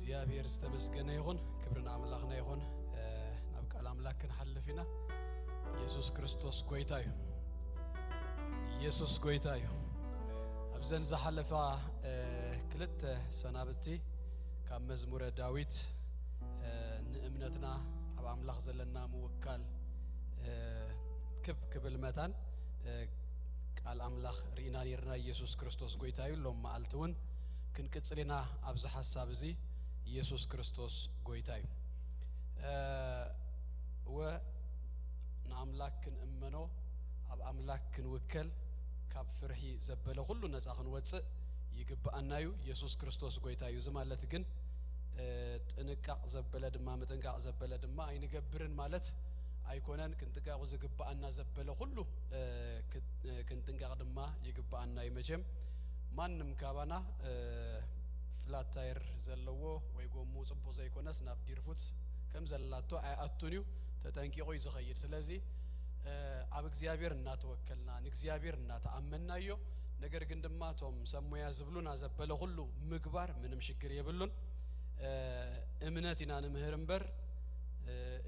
እግዚአብሔር ዝተመስገነ ይሁን ክብርና አምላክና ይሁን ናብ ቃል አምላክን ሐልፊና ኢየሱስ ክርስቶስ ጎይታዩ ኢየሱስ ጎይታዩ አብዘን ዘሐለፋ ክልተ ሰናብቲ ካብ መዝሙረ ዳዊት ንእምነትና አብ አምላክ ዘለና ሙወካል ክብል መታን ቃል አምላክ ሪና ነርና ኢየሱስ ክርስቶስ ጎይታዩ ሎም ማልቱን ክንቅጽልና አብዛ ሐሳብ እዚ ኢየሱስ ክርስቶስ ጎይታዩ ወናምላክን እመኖ አብ አምላክን ወከል ካብ ፍርሂ ዘበለ ሁሉ ነፃ ክንወጽእ ይግባአናዩ ኢየሱስ ክርስቶስ ጎይታዩ ዝማለት ግን ጥንቃቅ ዘበለ ድማ መጥንቃቅ ዘበለ ድማ አይንገብርን ማለት አይኮነን ክንጥቃቅ ዝግባአና ዘበለ ሁሉ ክንጥንቃቅ ድማ ይግባአና ይመጀም ማንም ካባና ፍላት ታየር ዘለዎ ወይ ጎሙ ጽቦ ዘይኮነስ ናብ ዲርፉት ከም ዘላቶ አያቱኒው ተጠንቂቆ ይዘኸይድ ስለዚ አብ እግዚአብሔር እናተወከልና ንእግዚአብሔር እናተአመናዮ ነገር ግን ድማ ቶም ሰሞያ ዝብሉና ዘበለ ሁሉ ምግባር ምንም ችግር የብሉን እምነትና ንምህርንበር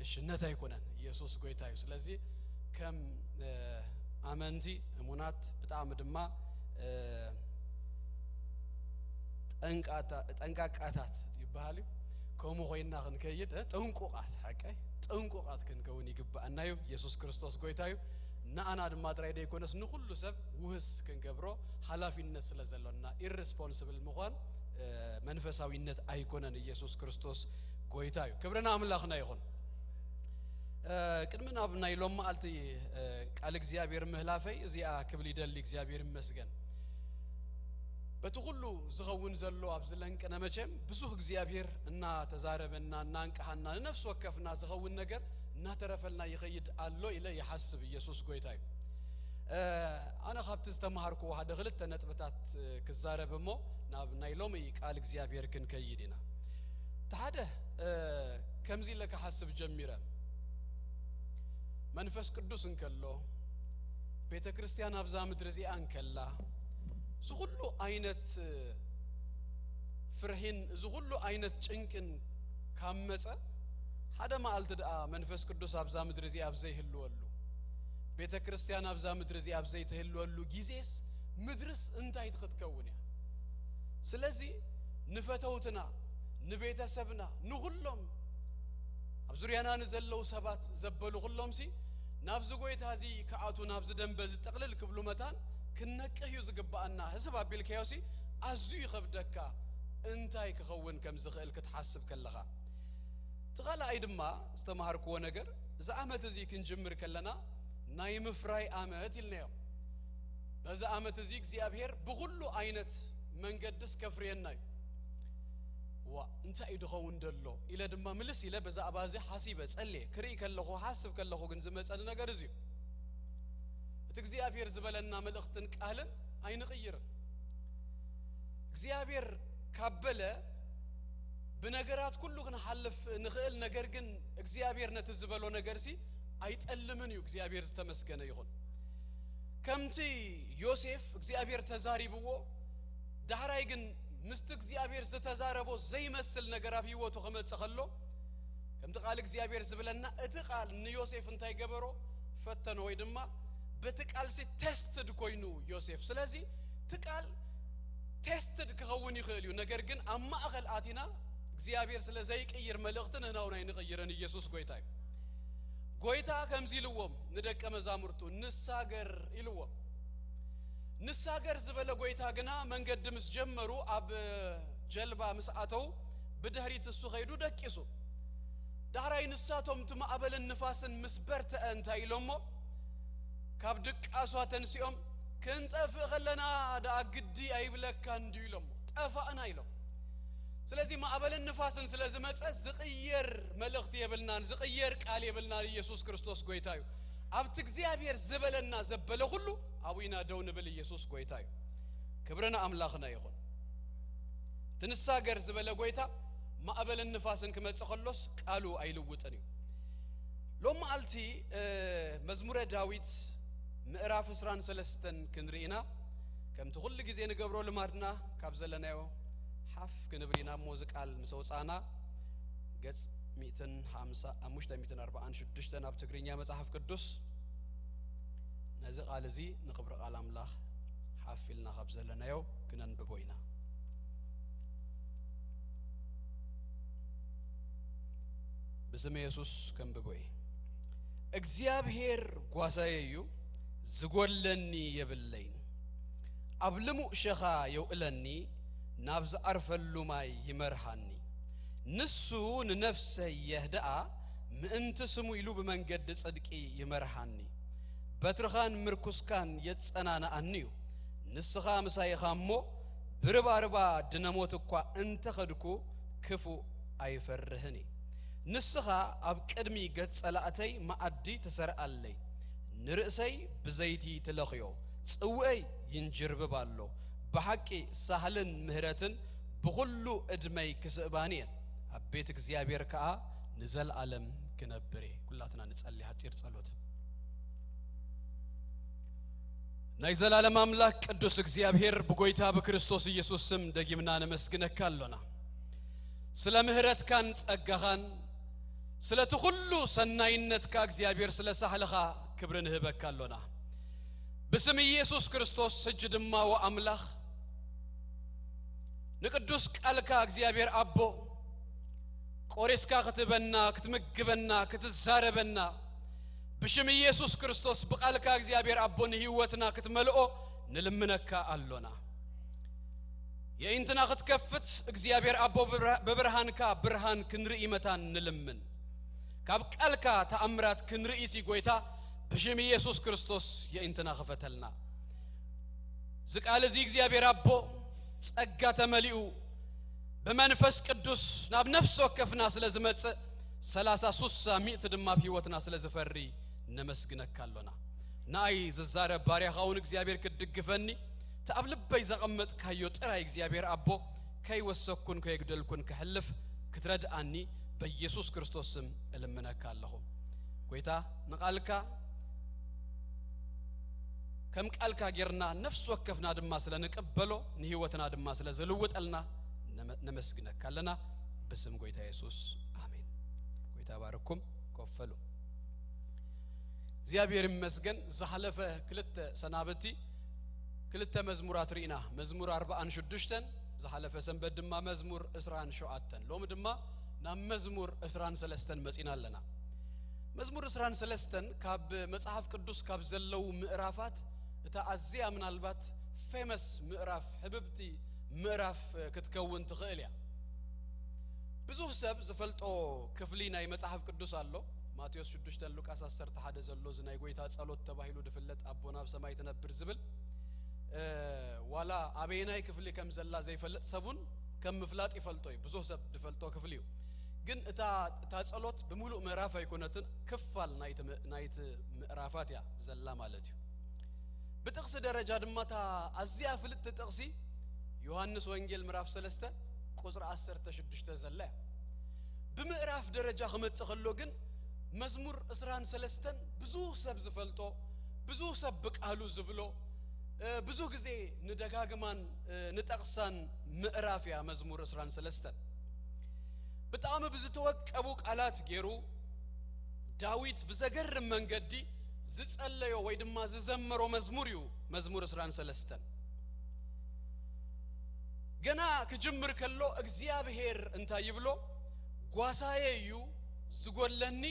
እሽነት አይኮነን ኢየሱስ ጎይታዩ ስለዚ ከም አመንቲ እሙናት በጣም ድማ ጠንቃቃታት ይባሃሉ ኮሙ ሆይና ክንከይድ ጥንቁቃት ሐቀይ ጥንቁቃት ክንከውን ይግባአናዩ ኢየሱስ ክርስቶስ ጎይታዩ ናአና ድማ ድራይደ ይኮነስ ንሁሉ ሰብ ውህስ ክንገብሮ ሐላፊነት ስለዘለና ኢሬስፖንሲብል መሆን መንፈሳዊነት አይኮነን ኢየሱስ ክርስቶስ ጎይታዩ ክብርና አምላክና ይሁን ቅድምና ብናይ ሎም ማልቲ ቃል እግዚአብሔር ምህላፈይ እዚያ ክብል ይደል እግዚአብሔር ይመስገን በትሁሉ ዝኸውን ዘሎ አብዝለንቀነ መቼም ብዙ እግዚአብሔር እና ተዛረበና እናንቀሐና ነፍስ ወከፍና ዝኸውን ነገር እና ተረፈልና ይኸይድ አሎ ኢለ ይሐስብ ኢየሱስ ጎይታዩ አና ኻብት ዝተማሃርኩ ሓደ ክልተ ነጥብታት ክዛረበሞ ናብ ናይ ሎሚ ቃል እግዚአብሔር ክንከይድና ታደ ከምዚ ለከ ሐስብ ጀሚረ መንፈስ ቅዱስ እንከሎ ቤተ ክርስቲያን አብዛ ምድር ዚአ እንከላ ዝሁሉ አይነት ፍርሂን ዝሁሉ አይነት ጭንቅን ካመጸ ሓደ ማልት ዳ መንፈስ ቅዱስ አብዛ ምድር ዚ አብዘይ ህልወሉ ቤተ ክርስቲያን አብዛ ምድር ዚ አብዘይ ተህልወሉ ጊዜስ ምድርስ እንታይ ትከውን ያ ስለዚ ንፈተውትና ንቤተሰብና ንሁሉም አብዙሪያና ንዘለው ሰባት ዘበሉ ሁሉም ሲ ናብዝ ጎይታዚ ከአቱ ናብዝ ደንበዝ ተቅልል ክብሉ መታን كنكه يزغبانا حسب ابيلكيوسي ازو يخبدك انتاي كخون كم زخيل كتحسب كلها تقال ايدما استمهركو ነገር زعمت زي كنجمر كلنا نايم فراي امت يلنيو بዛ امت زي እግዚአብሔር بكل አይነት መንገድስ ከፍሬናይ ዋ እንታይ ይድኸውን ደሎ ኢለ ድማ ምልስ ኢለ በዛ አባዚ ሐሲበ ጸልየ ክሪ ከለኹ ሐስብ ከለኹ ግን ዝመጸን ነገር እዚ እግዚአብሔር ዝበለና መልእክትን ቃልን አይንቀይር እግዚአብሔር ካበለ በነገራት ሁሉ ክንሐልፍ ንخእል ነገር ግን እግዚአብሔር ነትዝበሎ ነገር ሲ አይጠልምን እዩ እግዚአብሔር ዝተመስገነ ይሁን ከምቲ ዮሴፍ እግዚአብሔር ተዛሪብዎ ዳህራይ ግን ምስት እግዚአብሔር ዝተዛረቦ ዘይመስል ነገር አብ ህይወቱ ከመጸኸሎ ከምቲ ቃል እግዚአብሔር ዝበለና እቲ ቃል ንዮሴፍ እንታይ ገበሮ ፈተነ ወይ ድማ በትቃል ሲ ቴስትድ ኮይኑ ዮሴፍ ስለዚ ትቃል ቴስትድ ከኸውን ይኸልዩ ነገር ግን አማአኸል አቲና እግዚአብሔር ስለዘይ ቀይር መልእክትን እናውና ይንቀይረን ኢየሱስ ጎይታዩ ጎይታ ከምዚ ልዎም ንደቀ መዛሙርቱ ንሳገር ይልዎም ንሳገር ዝበለ ጎይታ ግና መንገድ ምስ ጀመሩ አብ ጀልባ ምስአተው በድህሪት እሱ ኸይዱ ደቂሱ ዳራይ ንሳቶም ትማዕበል ንፋስን ምስበርተ እንታይ ኢሎሞ ካብ ድቃሷ ተንሲኦም ክንጠፍ ኸለና ዳግዲ አይብለካ እንዲዩ ኢሎም ጠፋና ኢሎም ስለዚህ ማዕበል ንፋስን ስለዝመጸ ዝቅየር መልእክት የብልናን ዝቅየር ቃል የብልናን ኢየሱስ ክርስቶስ ጎይታዩ አብት እግዚአብሔር ዝበለና ዘበለ ሁሉ አዊና ደውን ብል ኢየሱስ ጎይታዩ ክብርና አምላክና ይሁን ትንሳገር ዝበለ ጎይታ ማዕበል ንፋስን ከመጸኸሎስ ቃሉ አይልውጥን እዩ ሎም አልቲ መዝሙረ ዳዊት ምዕራፍ 13 ክንሪና ከምት ሁሉ ጊዜ ንገብሮ ልማድና ካብ ዘለናዮ حف كنبرينا موزقال مسوصانا ገጽ 150 ኣብ ትግርኛ መጽሐፍ ቅዱስ ነዚ ቃል እዚ ንኽብር ቃል አምላኽ ሓፊልና ካብ ዘለናዮ ክነንብቦ ኢና በስመ ኢየሱስ ከንብቦይ እግዚአብሔር ጓሳዬ እዩ ዝጎለኒ የብለይን ኣብ ልሙእ ሸኻ የውእለኒ ናብ ዝዓርፈሉ ማይ ይመርሃኒ ንሱ ንነፍሰይ የህድኣ ምእንቲ ስሙ ኢሉ በመንገድ ጽድቂ ይመርሃኒ በትርኻን ምርኩስካን የጸናናአኒዩ ንስኻ ምሳይኻሞ ብርባርባ ድነሞት እኳ እንተ ኸድኩ ክፉ አይፈርህኒ ንስኻ ኣብ ቅድሚ ገጽ ላእተይ ማዕዲ ተሰርአለይ ንርእሰይ ብዘይቲ ትለኽዮ ጽውይ ይንጅርብባሎ በሐቂ ሳህልን ምህረትን በሁሉ እድመይ ክስባኒን አቤት እግዚአብሔር ከአ ንዘል ዓለም ክነብሬ ኩላትና ንጸልይ ሐጢር ጸሎት ናይ ዘላለም አምላክ ቅዱስ እግዚአብሔር በጎይታ በክርስቶስ ኢየሱስ ስም ደግምና ነመስግነካለና ስለ ምህረት ካን ጸጋኻን ስለ ተሁሉ ሰናይነት ካ እግዚአብሔር ስለ ሳህለኻ ክብርን ህበካለና በስም ኢየሱስ ክርስቶስ ስጅድማ ወአምላኽ ንቅዱስ ቃልካ እግዚአብሔር አቦ ቆሬስካ ክትበና ክትመግበና ክትዛረበና በሽም ኢየሱስ ክርስቶስ በቃልካ እግዚአብሔር አቦን ህይወትና ክትመልኦ ንልምነካ አሎና የእንትና ክትከፍት እግዚአብሔር አቦ በብርሃንካ ብርሃን ክንርኢ መታን ንልምን ካብ ቃልካ ተአምራት ክንርኢ ሲጎይታ በሽም ኢየሱስ ክርስቶስ የእንትና ኸፈተልና ዝቃል እዚ እግዚአብሔር አቦ ጸጋ ተመሊኡ በመንፈስ ቅዱስ ናብ ነፍስ ወከፍና ስለዝመጽ 33 ሚእት ድማ ህይወትና ስለዝፈሪ ነመስግነካለና ናይ ዝዛረ ባሪያኻውን እግዚአብሔር ክድግፈኒ ተአብልበይ ዘቀመጥ ካዮ ጥራይ እግዚአብሔር አቦ ከይወሰኩን ከይግደልኩን ከሕልፍ ክትረድአኒ በኢየሱስ ክርስቶስ ስም እልምነካለሁ ጎይታ ንቃልካ ከም ቃልካ ጌርና ነፍስ ወከፍና ድማ ስለነቀበሎ ንህይወትና ድማ ስለዘልውጠልና ነመስግነካለና በስም ጎይታ ኢየሱስ አሜን ጎይታ ባርኩም ኮፈሉ እግዚአብሔር ይመስገን ዘሐለፈ ክልተ ሰናበቲ ክልተ መዝሙራት ሪና መዝሙር 46 ዘሐለፈ ሰንበት ድማ መዝሙር 27 ሎም ድማ ናብ መዝሙር 23 መጽናለና መዝሙር 23 ካብ መጽሐፍ ቅዱስ ካብ ዘለው ምዕራፋት እታ አዚያ ምናልባት ፌመስ ምዕራፍ ህብብቲ ምዕራፍ ክትከውን ትኽእል ያ ብዙ ሰብ ዝፈልጦ ክፍሊ ናይ መጽሐፍ ቅዱስ አሎ ማቴዎስ 6 ሉቃስ 11 ዘሎ ዝናይ ጎይታ ጸሎት ተባሂሉ ድፍለጥ አቦና በሰማይ ተነብር ዝብል ዋላ አቤናይ ክፍሊ ከም ዘላ ዘይፈልጥ ሰቡን ከም ምፍላጥ ይፈልጦይ ብዙ ሰብ ድፈልጦ ክፍሊ ግን እታ ጸሎት በሙሉ ምዕራፍ አይኮነትን ክፋል ናይት ምዕራፋት ያ ዘላ ማለት እዩ በጥቅስ ደረጃ ድማታ አዚያ ፍልጥ ጥቅሲ ዮሐንስ ወንጌል ምዕራፍ 3 ቁጥር 16 ዘላ በምዕራፍ ደረጃ ኸመጽኸሎ ግን መዝሙር 23 ብዙ ሰብ ዝፈልጦ ብዙ ሰብ በቃሉ ዝብሎ ብዙ ጊዜ ንደጋግማን ንጠቅሳን ምዕራፍ ያ መዝሙር 23 በጣም ብዙ ተወቀቡ ቃላት ጌሩ ዳዊት በዘገርም መንገዲ ዝጸለዮ ወይ ድማ ዝዘመሮ መዝሙር እዩ መዝሙር 23 ገና ከጅምር ከሎ እግዚአብሔር እንታይ ይብሎ ጓሳዬ እዩ ዝጎለኒ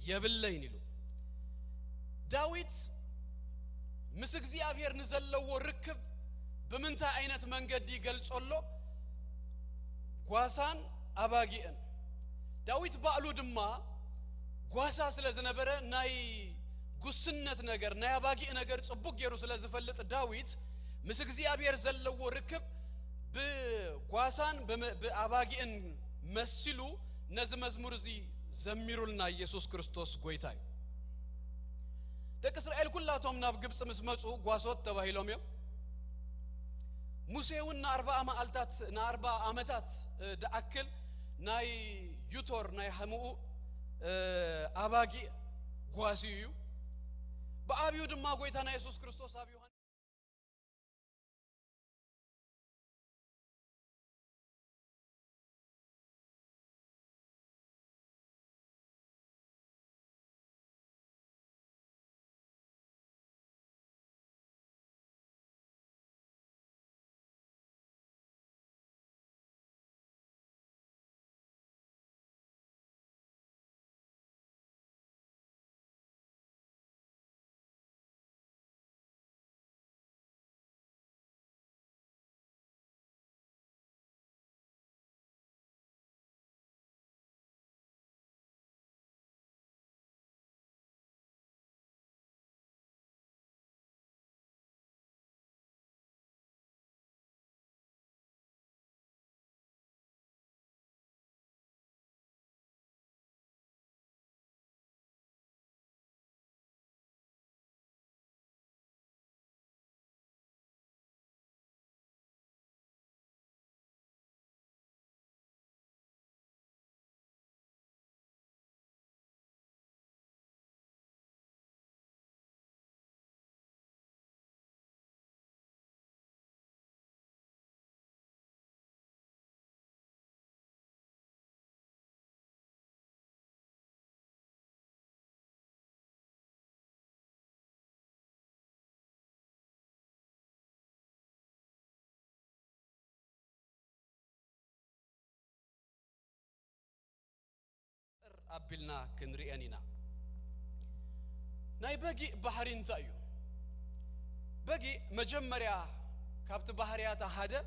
የብለይን ይሉ ዳዊት ምስ እግዚአብሔር ንዘለው ርክብ በመንታ አይነት መንገድ ይገልጾሎ ጓሳን አባጊን ዳዊት ባዕሉ ድማ ጓሳ ስለዝነበረ ናይ ጉስነት ነገር ናይ አባጊ ነገር ጽቡቅ ጌሩ ስለዝፈልጥ ዳዊት ምስ እግዚአብሔር ዘለው ርክብ በጓሳን በአባጊን መስሉ ነዝ መዝሙር እዚ ዘሚሩልና ኢየሱስ ክርስቶስ ጎይታዩ ደቅ እስራኤል ኩላቶም ናብ ግብጽ መስመጹ ጓሶት ተባሂሎም እዮም ሙሴውና 40 ዓመታት ደአክል ናይ ዩቶር ናይ ሐሙኡ አባጊ ጓሲዩ በአብዩ ድማ ጎይታና ኢየሱስ ክርስቶስ አብዩ أبلنا كنريانينا ناي بقي بحرين تأيو بقي مجمريا كابت بحريات هذا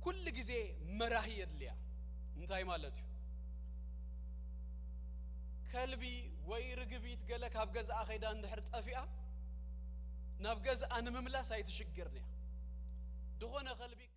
كل جزء مراهي يدليا انتهي مالتي كلبي ويرقبي تقلك هبجز أخيدان دحرت أفئة نبجز أنا مملا سايتشجرني دخونا قلبي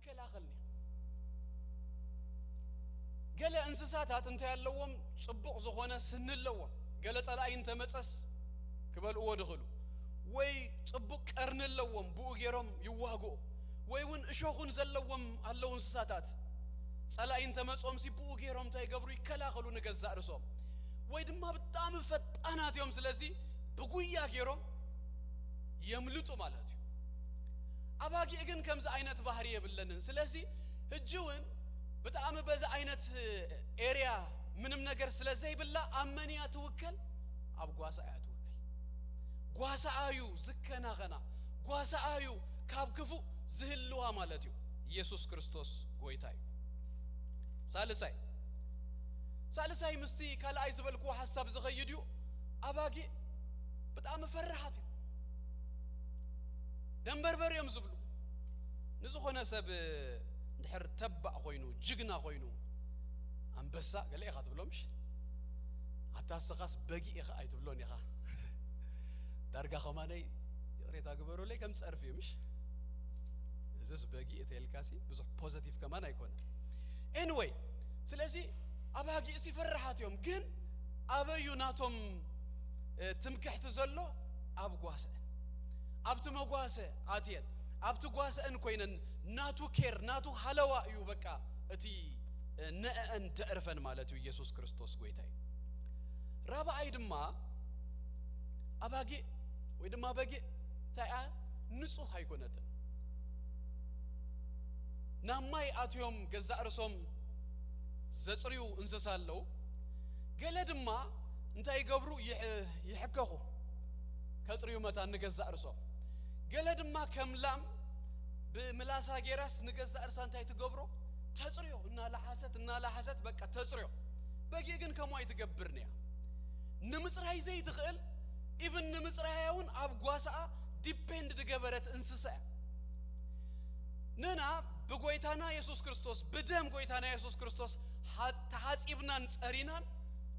كلاغلني قال انسساتات انت ياللوم صبق زخونه سنلوم قال صلاين تمصص كبلو ودخلو وي صبق قرنلوم بو غيرم يواغو وي ون اشوخون زلوم الله انسساتات صلاين تمصوم سي بو غيرم تايغبرو يكلاغلو نغزا رسوم وي دما بጣም ፈጣናት يوم ስለዚህ بغويا غيرم يملطو ማለት أباقي إجن كم زعينة بحرية باللندن سلاسي الجوين بتعمل بزع عينة area منم نجر سلاسي بالله أمني أتوكل أب قاسا أتوكل قاسا أيو زكنا غنا قاسا أيو كاب كفو زهلوا مالتيو يسوع كريستوس قويتاي سالساي مستي كلا عايزبلكوا حساب زغيديو أباقي بتعمل فرحاتي دمبربر يمزبلو نزخونا سب نحر تبع خوينو جغنا خوينو أنبسا قال إيه خاتبلومش حتى سقاس بقي إيه أيتبلون إيه درجة خماني ريت أقبرو لي كم تعرفي مش إذا بقي إتيلكاسي بزح positive كمان يكون anyway سلازي أباقي إسي فرحات يوم جن أبا يوناتهم تمكحت زلو أبقواسه أبتو مقواسه عاتين أبتو قواسه إن كوينن ناتو كير ناتو حلوة يوبكا أتي نأن تعرفن مالتو يسوع كريستوس قويتاي رابع أيدما أباقي ويدما باقي تايا نسو هايكونتن ناماي آتيوم جزاء رسوم زتريو انسسالو قلدما انتاي قبرو يحكخو كتريو متى نجزاء رسوم قلدما كملام بملاسا جيراس نجزاء رسان تاي تقبرو تسريو إنا لاحست بقى تسريو بقي جن كمواي تقبرنيا نمسرهاي زي تخيل even نمسرهايون أبغاسا depend دقبرت انسسا ننا بقويتانا يسوع كريستوس بدم قويتانا يسوع كريستوس تحاس ابنا نتقرينا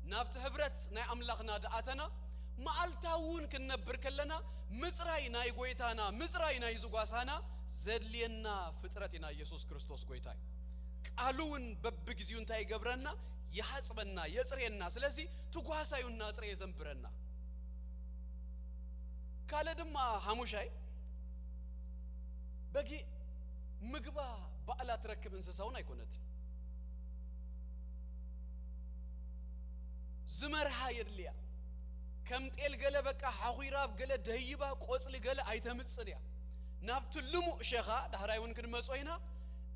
نابت هبرت ناي أملاخنا دعاتنا معلتاون كنبر كلنا مزراي ناي قويتانا مزراي ناي زقاسانا زدلينا فطرتنا يسوع كريستوس قويتاي قالون ببغزيون تاي قبرنا يحصبنا يصرينا سلازي تقواسايونا صري زنبرنا كالدما حموشاي بقي مغبا بالا تركب انسساون ايكونت زمرها يدليا كم تقل قال بقى حويراب قال دهيبا قوصل قال ايتمصليا نابتلمو شيخا دهرايون كنمصوينا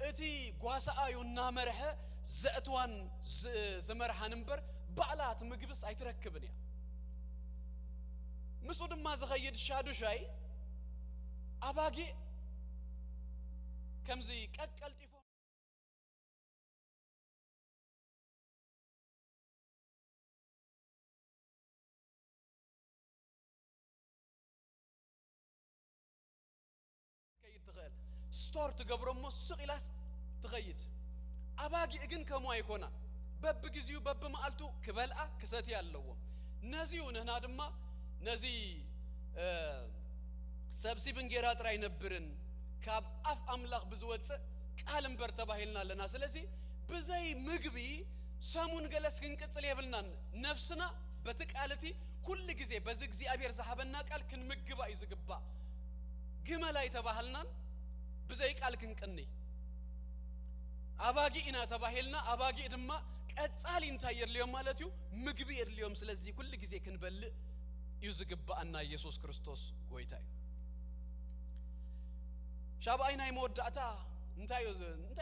اتي غواسايونا مرحه زاتوان زمرها نمبر بعلات مغبس ايتركبنيا مسود ما زخيد شادو شاي اباغي كمزي قلقلطيفو كيد تغيل ستور تقبرو مسق إلاس تغيد أباقي إجن كمو يكونا بب جزيو بب مالتو كبلأ كساتي اللوم نزيو نهنا دما نزي سبسي بنجيرات راي نبرن ካብ አፍ አምላኽ ብዝወጽእ ቃል እምበር ተባሂልና ለና ስለዚህ በዘይ ምግቢ ሰሙን ገለስ ክንቅጽል የብልናን ነፍስና በተቃለቲ ኩል ጊዜ በዚህ እግዚአብሔር ዘሐበና ቃል ክንምግባ ይዝግባ ግመላይ ተባህልናን በዘይ ቃል ክንቅኒ አባጊ ኢና ተባሂልና አባጊ ድማ ቀጻል እንታየር ሊዮም ማለትዩ ምግቢ የርሊዮም ስለዚህ ኩል ጊዜ ክንበል ይዝግባና ኢየሱስ ክርስቶስ ጎይታይ ሻባይና ይሞዳታ እንታዩ እንታ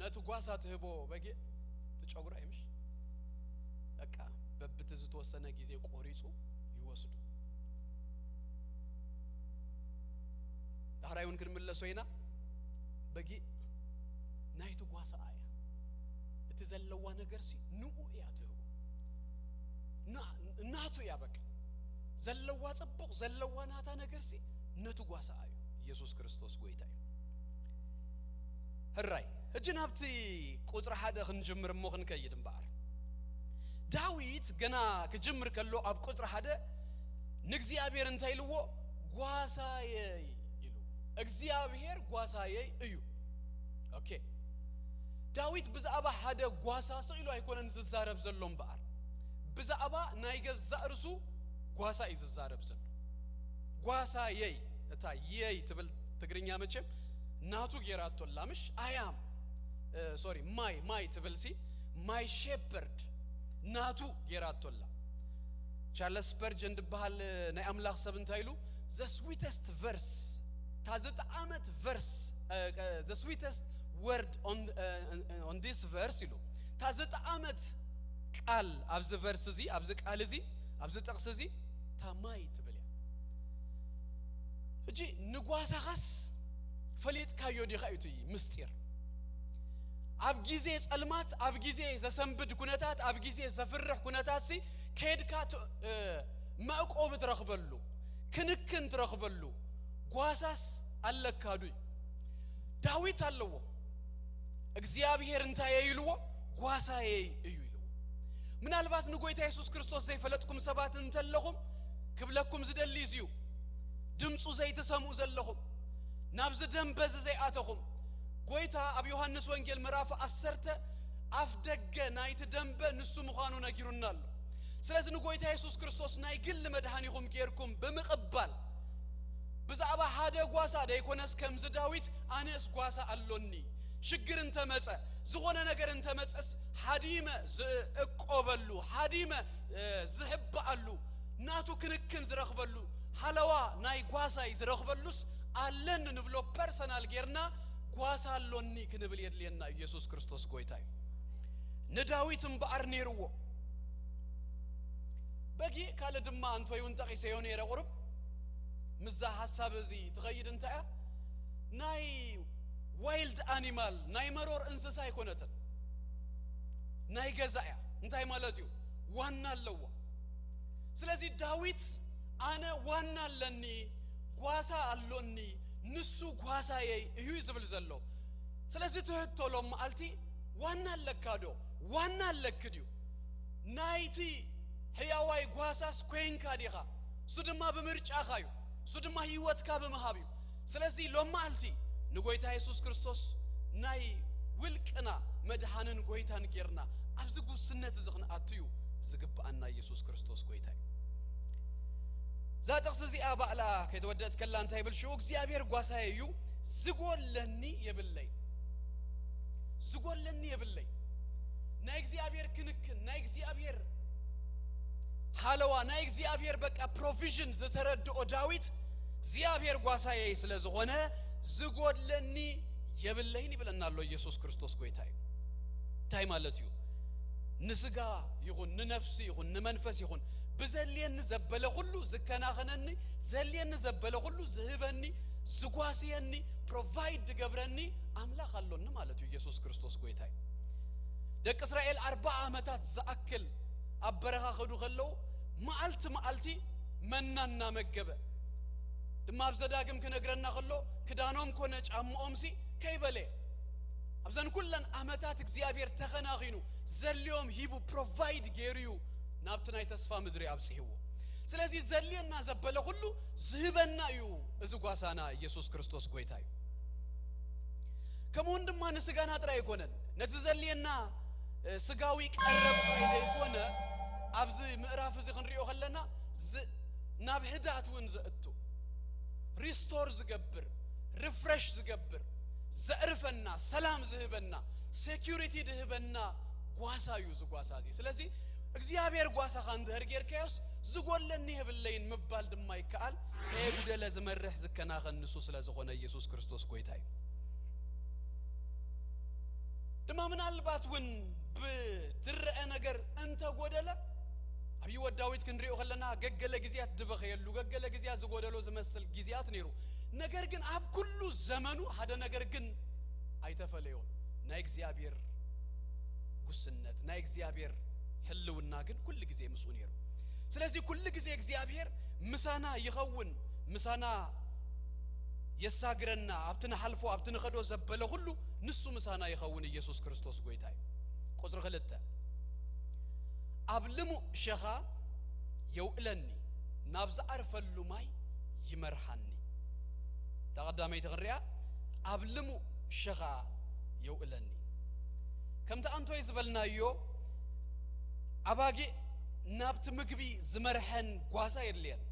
ነትጓሳት ህቦ በጌ ተጨጉራ አይምሽ በቃ በብትዝ ተወሰነ ጊዜ ቆሪጹ ይወስዱ ዳራዩን ክንመለሶይና በጌ ናይቱ ጓሳ አያ እትዘለዋ ነገር ሲ ንኡ ያተው ናቱ ያበቅ ዘለዋ ጽቡቅ ዘለዋ ናታ ነገር ሲ ነቱ ጓሳ አዩ ኢየሱስ ክርስቶስ ጎይታይ ህራይ እጅናብቲ ቁጥር 1 ክንጀምር ሞኽን ከይድም ባር ዳዊት ገና ከጀምር ከሎ አብ ቁጥር 1 ንግዚአብሔር እንታይልዎ ጓሳዬ ይሉ እግዚአብሔር ጓሳዬ እዩ ኦኬ ዳዊት ብዛባ 1 ጓሳ ሰይሉ አይኮነን ዝዛረብ ዘሎም ባር ብዛባ ናይገዛ እርሱ ጓሳ ይዝዛረብ ዘሎ ጓሳዬ እታ የይ ትብል ትግርኛ መቼም ናቱ ጌራቶላምሽ አያም ሶሪ ማይ ትብልሲ ማይ ሼፐርድ ናቱ ጌራቶላ ቻርልስ ስፐርጀን ድባል ናይ አምላኽ ሰብ እንታይሉ the sweetest verse ታዘጣ አመት verse the sweetest word on this verse ይሉ ታዘጣ አመት ቃል አብዝ verse እዚ አብዝ ቃል እዚ አብዝ ጥቅስ እዚ ታማይ ትብልያ እጂ ንጓሳኻስ ፈሊጥ ካዮ ዲኻዩት ምስጢር አብ ጊዜ ጸልማት አብ ጊዜ ዘሰንብድ ኩነታት አብ ጊዜ ዘፍርህ ኩነታት ሲ ከድካት ማቆብ ትረኽበሉ ክንክን ትረኽበሉ ጓሳስ አለካዱ ዳዊት አለዎ እግዚአብሔር እንታየ ይልዎ ጓሳዬ እዩ ይልዎ ምናልባት ንጎይታ ኢየሱስ ክርስቶስ ዘይፈለጥኩም ሰባት እንተለኹም ክብለኩም ዝደልይዝዩ ድምጹ ዘይተሰሙ ዘለኹም ናብዝ ደንበዝ ዘይአተኹም ጎይታ አብ ዮሐንስ ወንጌል ምዕራፍ 10 አፍደገ ናይት ደንበ ንሱ ምዃኑ ነጊሩናል ስለዚህ ንጎይታ ኢየሱስ ክርስቶስ ናይ ግል መድኃኒኹም ጌርኩም በመቀበል ብዛባ 1 ጓሳ ደይኮነስ ከምዝ ዳዊት አነስ ጓሳ አሎኒ ሽግር እንተመጸ ዝሆነ ነገር እንተመጸስ ሐዲመ ዝቆበሉ ሐዲመ ዝህባሉ ናቱ ክንክን ዝረኽበሉ ሐለዋ ናይ ጓሳ ይዝረኽበሉስ አለን ንብሎ ፐርሰናል ጌርና ጓሳ አሎኒ ክንብል የድልየና ኢየሱስ ክርስቶስ ጎይታይ ነዳዊትም በአርኔርዎ በጊ ካለ ድማ አንቶዩን ጠቂሰ የሆነ የረቁርብ ምዛ ሐሳብ እዚ ትኸይድ እንታያ ናይ ዋይልድ አኒማል ናይ መሮር እንስሳ ይኮነተን ናይ ገዛያ እንታይ ማለት እዩ ዋና አለዋ ስለዚህ ዳዊት አነ ዋና አለኒ ጓሳ አሎኒ ንሱ ጓሳዬ እዩ ይዝብል ዘሎ ስለዚህ ተህቶሎም አልቲ ዋና ለካዶ ዋና ለክዲዩ ናይቲ ህያዋይ ጓሳስ ኮይንካ ዲኻ ሱድማ በምርጫ ካዩ ሱድማ ህይወትካ በመሃቢዩ ስለዚህ ሎም አልቲ ንጎይታ ኢየሱስ ክርስቶስ ናይ ውልቅና መድኃንን ጎይታን ጌርና አብዝ ጉስነት ዝኽን አትዩ ዝግባአና ኢየሱስ ክርስቶስ ጎይታይ ዛጥቅስ እዚ አባላ ከይተወደት ከላንታ ይብልሹ እግዚአብሔር ጓሳዬ እዩ ዝጎለኒ ይብለይ ናይ እግዚአብሔር ክንክን ናይ እግዚአብሔር ሐለዋ ናይ እግዚአብሔር በቃ ፕሮቪዥን ዘተረድኦ ዳዊት እግዚአብሔር ጓሳዬ ስለዝሆነ ዝጎለኒ ይብለይን ይብለናል ኢየሱስ ክርስቶስ ጎይታይ ታይ ማለት እዩ ንስጋ ይሁን ንነፍስ ይሁን ንመንፈስ ይሁን بزلين زبله كله زكنا خنني زلين زبله كله زهبني زقاسيني provide جبرني أملا خلونا مالته يسوع كريستوس قويتاي دك إسرائيل 4 عامات زأكل أبرها خدو خلو مالتي مننا مجبه دما بزداقم كنا قرنا خلو كدانهم كونج أمسي كيبله أبزن كلن عامات إخزيابير تخنا غينو زليوم هيبو provide جيريو نابتنا يتسفى مدري أبسيهو ስለዚህ ዘልየና ዘበለ ሁሉ ዝህበና እዩ እዚ ጓሳና ኢየሱስ ክርስቶስ ጎይታዩ ከመወንድማ ንስጋና ጥራ ይኮነን ነትዘልየና ስጋዊ ቀረብ አይደ ይኮነ አብዚ ምዕራፍ እዚ ክንሪኦ ከለና ናብ ህዳት ውን ዘእቱ ሪስቶር ዝገብር ሪፍሬሽ ዝገብር ዘዕርፈና ሰላም ዝህበና ሴኩሪቲ ዝህበና ጓሳዩ ዝጓሳዚ ስለዚህ እግዚአብሔር ጓሳ ካንደር ጌርካዮስ ዝጎለኒ ህብለይን መባል ድማ ይካል ከይጉደለ ዝመርህ ዝከናኸንሱ ስለዝኾነ ኢየሱስ ክርስቶስ ጎይታዩ ድማ ምናልባት ውን ብድረአ ነገር እንተ ጎደለ አብይ ወዳዊት ክንሪኦ ከለና ገገለ ግዚያት ድበኸየሉ ገገለ ግዚያት ዝጎደሎ ዝመስል ግዚያት ነይሩ ነገር ግን አብ ኩሉ ዘመኑ ሀደ ነገር ግን አይተፈለዩ ናይ እግዚአብሔር ጉስነት ናይ እግዚአብሔር ህልውና ግን ኩሉ ጊዜ ምስኡ ነይሩ ስለዚህ ኩሉ ጊዜ እግዚአብሔር ምሳና ይኸውን ምሳና የሳግረና አብተና ሐልፎ አብተና ኸዶ ዘበለ ሁሉ ንሱ ምሳና ይኸውን ኢየሱስ ክርስቶስ ጎይታዩ ቁጥር 2 አብልሙ ሸኻ የውለኒ ናብዛ አርፈሉ ማይ ይመርሃኒ ተቀዳማይ ተግሪያ አብልሙ ሸኻ የውለኒ ከምታ አንቶ ይዝበልናዮ አባጌ ናብት ምግቢ ዝመርሐን ጓሳ የለየን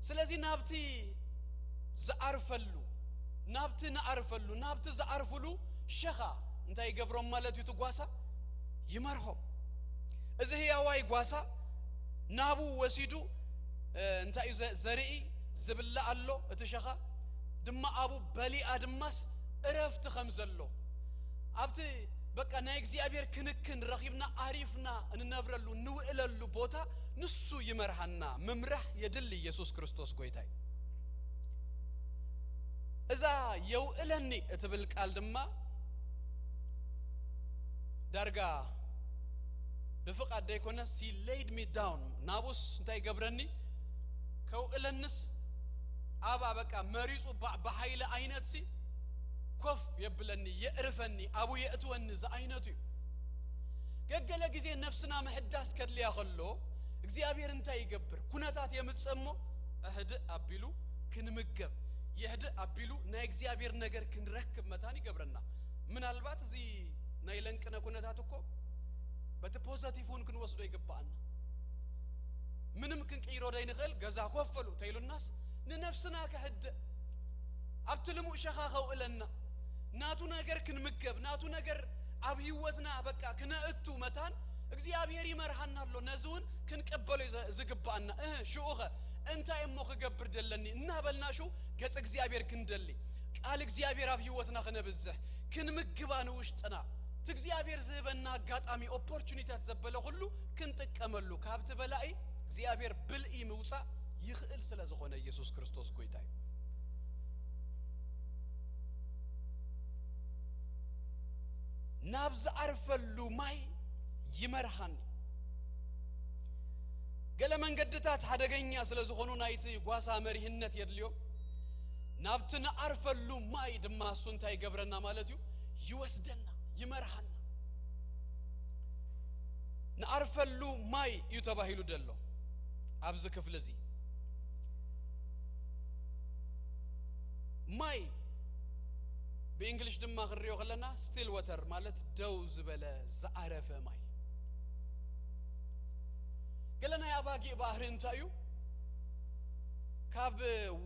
ስለዚህ ናብቲ ዘአርፈሉ ናብቲ ናአርፈሉ ናብቲ ዘአርፈሉ ሸኻ እንታይ ገብሮም ማለት ይቱ ጓሳ ይመርሆም እዚ ህያዋይ ጓሳ ናቡ ወሲዱ እንታይ ዘርኢ ዝብላ አሎ እቲ ሸኻ ድማ አቡ በሊ አድማስ እረፍት ከምዘሎ አብቲ በቃ ናይ እግዚአብሔር ክንክን ረኺብና አሪፍና እንነብረሉ ንውእለሉ ቦታ ንሱ ይመርሃና መምራህ የድል ኢየሱስ ክርስቶስ ጎይታይ እዛ የውእለኒ እትብል ቃል ድማ ዳርጋ በፍቃድ ዳይኮነ ሲ laid me down ናቡስ እንታይ ገብረኒ ከውእለንስ አባ በቃ መሪጹ በኃይለ አይነት ሲ ኮፍ የብለኒ የእርፈኒ አቡ የእትወን ዘአይነቱ ገገለ ጊዜ ነፍስና መህዳስ ከድልያ ከሎ እግዚአብሔር እንታይ ይገብር ኩነታት የምጽሞ እህድ አቢሉ ክንምገብ የህድ አቢሉ ናይ እግዚአብሔር ነገር ክንረክብ መታን ይገብርና ምናልባት እዚ ናይ ለንቅነ ኩነታት እኮ በተፖዚቲቭን ክንወስዶ ይገባና ምንም ክንቀይሮ ዳይንኸል ገዛ ኮፈሉ ተይሉናስ ንነፍስና ከህድ አብትልሙ ሸኻኸው እለና ናቱ ነገር ክንምገብ ናቱ ነገር አብይወትና በቃ ክነእቱ መታን እግዚአብሔር ይመርሃናሎ ነዙን ክንቀበሉ ዝግባና ሽኡኸ እንታይ እሞ ከገብር ደለኒ እና በልናሹ ገጽ እግዚአብሔር ክንደሊ ቃል እግዚአብሔር አብይወትና ከነብዘህ ክንምግባን ውሽጥና እግዚአብሔር ዝበና አጋጣሚ ኦፖርቹኒቲ ተዘበለ ሁሉ ክንጥቀመሉ ካብት በላይ እግዚአብሔር ብልኢ ምውጻ ይኽእል ስለዝኾነ ኢየሱስ ክርስቶስ ጎይታይ ናብዛ አርፈሉ ማይ ይመርሃኒ ገለ መንገድታት አደገኛ ስለዝኾኑ ናይቲ ጓሳ መሪህነት የድልዮ ናብትና አርፈሉ ማይ ድማሱ እንታይ ገብረና ማለትዩ ይወስደና ይመርሃና ናአርፈሉ ማይ ይተባሂሉ ደሎ አብዝ ክፍል እዚ ማይ በእንግሊሽ ድማ ክሪዮ ከለና ስቲል ዋተር ማለት ደው ዝበለ ዘአረፈ ማይ ገለና ያባጊ ባህር እንታዩ ካብ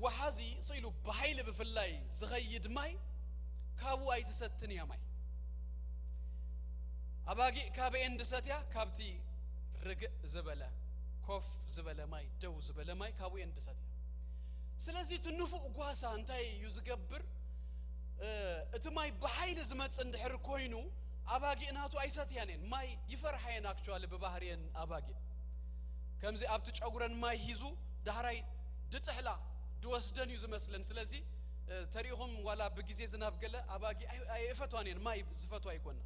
ወሐዚ ሲሉ በኃይል በፍላይ ዝኸይድ ማይ ካቡ አይተሰተን ያማይ አባጊ ካብ እንድሰትያ ካብቲ ርግ ዝበለ ኮፍ ዝበለ ማይ ደው ዝበለ ማይ ካቡ እንድሰትያ ስለዚህ ትንፉ ጓሳ እንታይ ይዝገብር እትማይ በኃይል ዝመጽ እንድሕር ኮይኑ አባጊ እናቱ አይሰትያኔን ማይ ይፈርሐየን አክቹአሊ በባህሪየን አባጊ ከምዚ አብት ጨጉረን ማይ ሂዙ ዳህራይ ድጥሕላ ድወስደን ይዝመስለን ስለዚህ ተሪኹም ዋላ በጊዜ ዝናብ ገለ አባጊ አይፈቷኔን ማይ ዝፈቷ አይኮና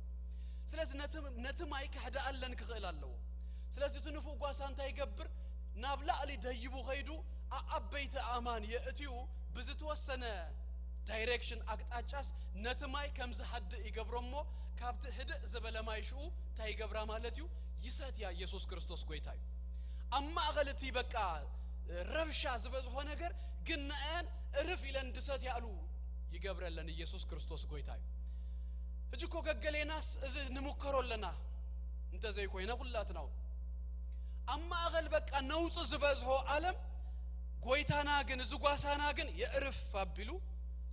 ስለዚህ ነትማይ ከህዳአለን ክኽእላለዎ ስለዚህ ትንፉ ጓሳ እንታይ ይገብር ናብላዕሊ ደይቡ ኸይዱ አበይተ አማን የእትዩ ብዝተወሰነ ዳይሬክሽን አቅጣጫስ ነትማይ ከምዝ ሐድ ይገብሮሞ ካብት ህድ ዝበለ ማይሹ ታይገብራ ማለትዩ ይሰት ያ ኢየሱስ ክርስቶስ ጎይታዩ አማገለቲ በቃ ረብሻ ዝበዝሆ ነገር ግን ነአን እርፍ ኢለን ድሰት ያሉ ይገብረለን ኢየሱስ ክርስቶስ ጎይታዩ እጅኮ ገገሌናስ እዚ ንሙከሮለና እንተ ዘይኮይነ ሁላትናው አማገል በቃ ነውጽ ዝበዝሆ ዓለም ጎይታና ግን ዝጓሳና ግን የእርፍ አብሉ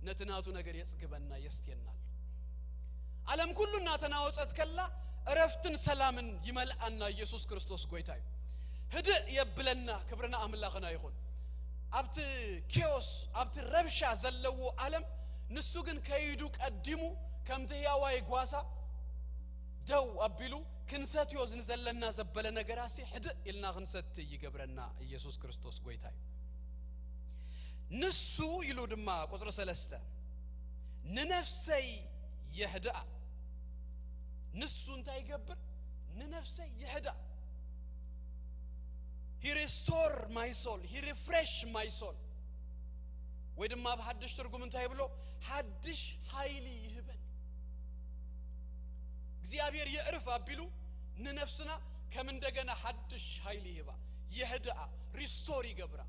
ነትናቱ ነገር የጽግበና የስተየናል ዓለም ኩሉና ተናወጸት ከላ እረፍትን ሰላምን ይመልአና ኢየሱስ ክርስቶስ ጎይታዩ ህድ የብለና ክብርና አምላክና ይሁን አብት ኬዎስ አብት ረብሻ ዘለዎ ዓለም ንሱ ግን ከይዱ ቀድሙ ከምትያዋይ ጓሳ ደው አብሉ ክንሰት ይወዝን ዘለና ዘበለ ነገራሲ ህድ ኢልና ክንሰት ይገብረና ኢየሱስ ክርስቶስ ጎይታዩ ንሱ ይሉ ድማ ቁጥር 3 ንነፍሰይ ይህዳ ንሱ እንታይ ይገብር ንነፍሰይ ይህዳ he restore my soul he refresh my soul ወይ ድማ በሐድሽ ትርጉም እንታይ ብሎ ሐድሽ ኃይል ይህበን እግዚአብሔር የእርፍ አብሉ ንነፍስና ከምንደገና ሐድሽ ኃይል ይህባ ይህዳ ሪስቶር ይገብራ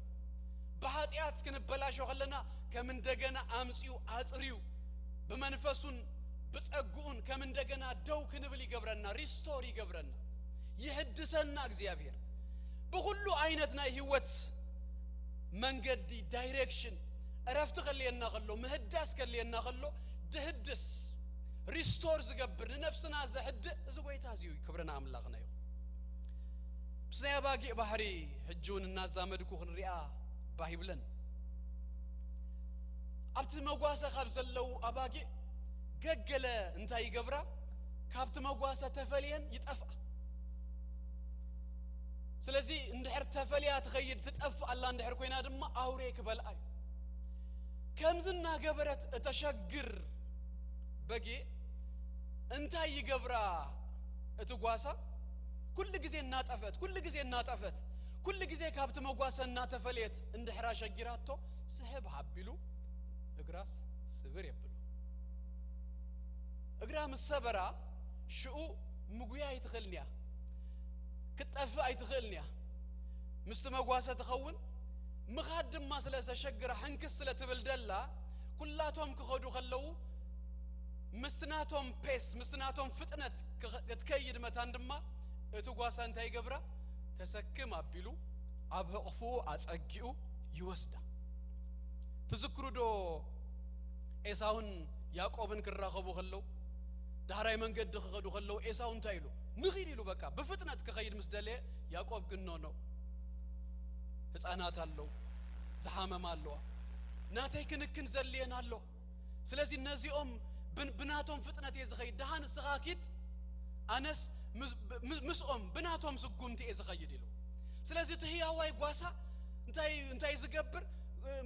በኃጢአት ክንበላሽው ኸለና ከምንደገና አምጪው አጽሪው በመንፈሱን በጸጉኡን ከምንደገና ደው ክንብል ይገብረና ሪስቶር ይገብረና ይህድሰና እግዚአብሔር በሁሉ አይነትና ህይወት መንገድ ዳይሬክሽን እረፍት ከለየና ከሎ ምህዳስ ከለየና ከሎ ድህድስ ሪስቶር ዝገብር ነፍስና ዘህድ እዚ ጎይታ ዚዩ ክብረና አምላክና ይሁ ብስናያ ባጊ ባህሪ ህጁን እናዛመድኩ ክንሪያ ባይብለን አብት መጓሰ ካብ ዘለው አባጊ ገገለ እንታይ ይገብራ ካብት መጓሰ ተፈልየን ይጠፋ ስለዚህ እንድሕር ተፈልያ ተኸይድ ትጠፋ አላ እንድሕር ኮይና ድማ አውሬ ክበልአይ ከምዝና ገበረት ተሸግር በጊ እንታይ ይገብራ እትጓሳ ኩል ጊዜ እናጠፈት ኩል ጊዜ ካብት መጓሰና ተፈልየት እንድሕራ ሸጊራቶ ስህብ ሀብሉ እግራስ ስብር ይብሉ እግራ መሰበራ ሽኡ ምጉያ ይትخلنيا ክጠፍ አይትخلنيا ምስት መጓሰ ተኸውን مخادم ما سلا سشجر حنكس سلا تبلدلا كلاتهم كخدو خلو مستناتهم بيس مستناتهم فتنة تكيد متاندما اتوقاسا انتاي قبرا تسكم أبيلو أبهقفو أتأجئو يوسدا تذكروا دو إساون ياقوبن كراخبو خلو دهراي من قد خدو خلو إساون تايلو نغيري لو بكا بفتنة كخيد مسدلي ياقوب قنونو ህፃናት አለው ዘሐመም አለው ናታይ ክንክን ዘልየን አለው ስለዚህ እነዚኦም ብናቶም ፍጥነት የዘኸይ ደሃን ስኻኪድ አነስ ምስኦም ብናቶም ዝጉምቲ የዘኸይድ ይሉ ስለዚህ ትህያዋይ ጓሳ እንታይ ዝገብር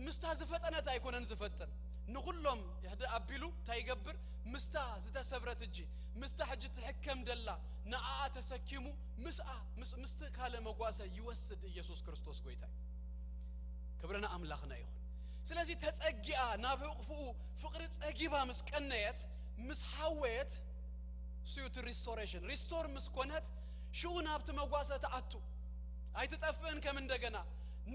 ምስታ ዝፈጠነት አይኮነን ዝፈጠን ንሁሎም ይህደ አቢሉ ታይገብር ምስታ ዝተሰብረት እጂ ምስታ ሕጅ ተሐከም ደላ ነአ ተሰኪሙ ምስት ካለ መጓሰ ይወስድ ኢየሱስ ክርስቶስ ጎይታይ ክብረና አምላክና ይሁን ስለዚህ ተጸጊያ ናብቅፉ ፍቅር ጸጊባ መስቀነየት ምስሐወት ሱዩት ሪስቶሬሽን ሪስቶር መስኮነት ሹና ሀብት መጓሰ ተአቱ አይተጠፈን ከመንደገና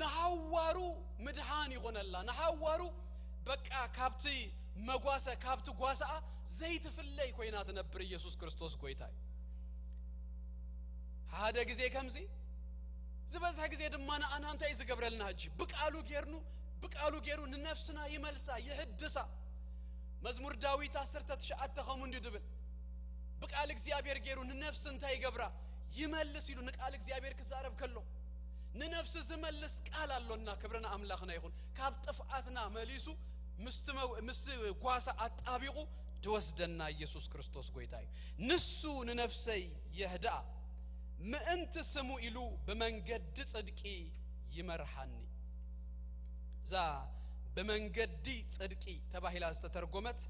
ነሐዋሩ ምድሃን ይሆነላ ነሐዋሩ በቃ ካብቲ መጓሰ ካብቲ ጓሳ ዘይት ፍለይ ኮይናት ነበር ኢየሱስ ክርስቶስ ጎይታይ هذا جزء كمزي زبز حق زي دمانا أنا أنت إذا قبرلنا هجي بقالو جيرنو ننفسنا يملسا يهدسا مزمور داوي تأثر تشاء تخمون دبل بقالك زيابير جيرو ننفس أنت يقبرا يملس يلو نقالك زيابير كزارب كله ننفس زملس قال الله كبرنا أملاخنا يخون كاب تفعاتنا مليسو قواسا أتابيقو توسدنا يسوع كريستوس قويتاي نسو ننفسي يهدا ما أنت سمو إلو بمنجد صدقي يمرحني زا بمنجدي صدقي تباهي لاست ترجمت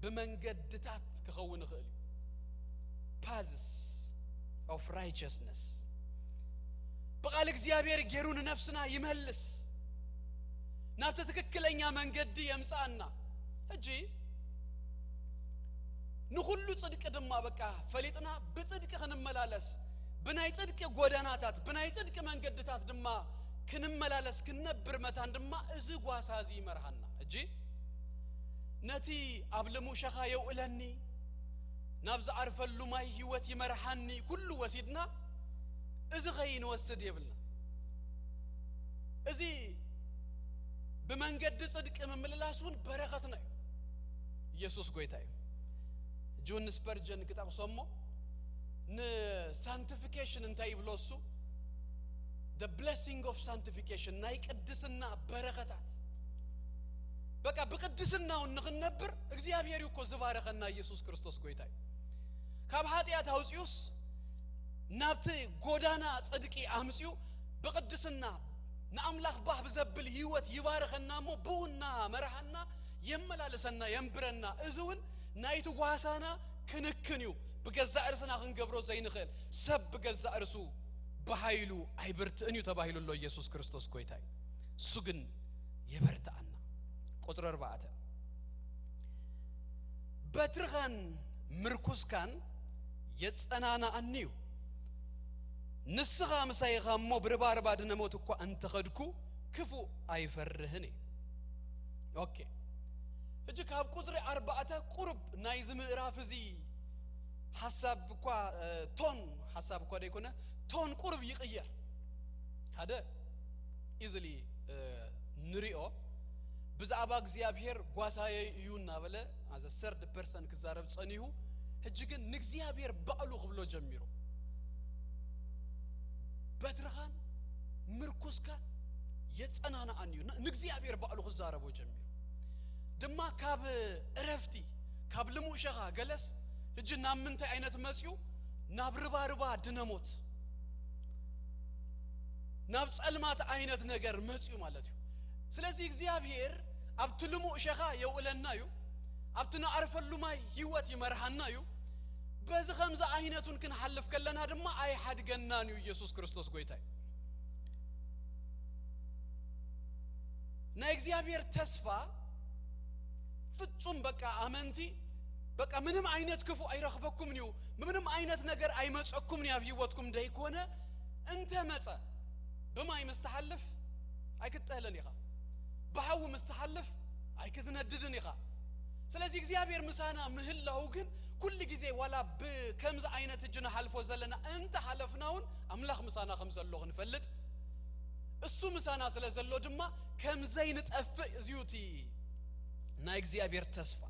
بمنجد تات كخون خالي paths of righteousness بقالك زيابير جيرون نفسنا يمهلس نابتتك كلنا منجدي يمسعنا هجي نخلو صدق دم ما بكا فليتنا بصدق خن ملالس ብናይ ጽድቅ ጎዳናታት ብናይ ጽድቅ መንገድታት ድማ ክንመላለስ ክንነብር መታን ድማ እዚ ጓሳዚ ይመርሃና እጂ ነቲ አብለሙ ሸኻ የውለኒ ናብዛ አርፈሉ ማይ ህይወት ይመርሃኒ ኩሉ ወሲድና እዚ ኸይን ወስድ ይብልና እዚ በመንገድ ጽድቅ መመለላሱን በረከትና ኢየሱስ ጎይታዬ ጆን ስፐርጀን ከታቆሰሞ sanctification እንታይ ብሎሱ the blessing of sanctification ናይ ቅድስና በረከታት በቃ በቅድስናው እንነብር እግዚአብሔር ይኮ ዝባረከና ኢየሱስ ክርስቶስ ጎይታዬ ካብ ኃጢአት አውጽዩስ ናብቲ ጎዳና ጽድቂ አምጽዩ በቅድስና ናአምላክ ባህ በዘብል ህይወት ይባረከናሞ ቡና መርሃና የመላለሰና የምብረና እዙውን ናይቱ ጓሳና ክንክንዩ በገዛ እርስና ክንገብሮ ዘይንኸል ሰብ በገዛ እርሱ በኃይሉ አይበርትእን ተባሂሉሎ ኢየሱስ ክርስቶስ ጎይታዬ እሱ ግን የበርታአና ቁጥር 4 በትርኻን ምርኩስካን የጸናና አንዩ ንስኻ መሳይኻሞ ብርባርባ ድነሞት እኮ አንተ ኸድኩ ክፉ አይፈርህኒ ኦኬ እጂ ካብ ቁጥር 4 ቁርብ ናይ ዝምዕራፍ እዚ ሐሳብ እኮ ቶን ሐሳብ እኮ ደይኮነ ቶን ቁርብ ይቀየር هذا easily ንሪኦ ብዛዕባ እግዚአብሔር ጓሳዬ ይዩና በለ as a third person ክዛረብ ጸኒሁ ህጂ ግን ንግዚአብሔር ባዕሉ ክብሎ ጀሚሩ በትርኻን ምርኩስካን የጸናና አንዩ ንግዚአብሔር ባዕሉ ክዛረቦ ጀሚሩ ድማ ካብ እረፍቲ ካብ ልሙሸኻ ገለስ ህጂና ምንታይ አይነት መጽዩ ናብርባርባ ድነሞት ናብ ጸልማት አይነት ነገር መጽዩ ማለት ነው ስለዚህ እግዚአብሔር አብትልሙ ሸኻ የውለናዩ አብትና አርፈሉ ማይ ህይወት ይመርሃናዩ በዚህ ኸምዛ አይነቱን ክንሐልፍ ከለና ድማ አይ ሐድገናኒው ኢየሱስ ክርስቶስ ጎይታዬ ና እግዚአብሔር ተስፋ ፍጹም በቃ አመንቲ በቃ ምንም አይነት ክፉ አይረክበኩም ነው ምንም አይነት ነገር አይመጽኩም ነው ያብይወትኩም ደይኮነ እንተ መጸ በማይ መስተሐልፍ አይከተለን ይኻ በሐው መስተሐልፍ አይከተነድድን ይኻ ስለዚህ እግዚአብሔር ምሳና ምህላው ግን ኩል ጊዜ ወላ በከምዛ አይነት እጅና ሐልፎ ዘለና እንተ ሐለፍናውን አምላክ ምሳና ከምዘሎ ክንፈልጥ እሱ ምሳና ስለዘሎ ድማ ከምዘይን ጠፍ እዚዩቲ ና እግዚአብሔር ተስፋ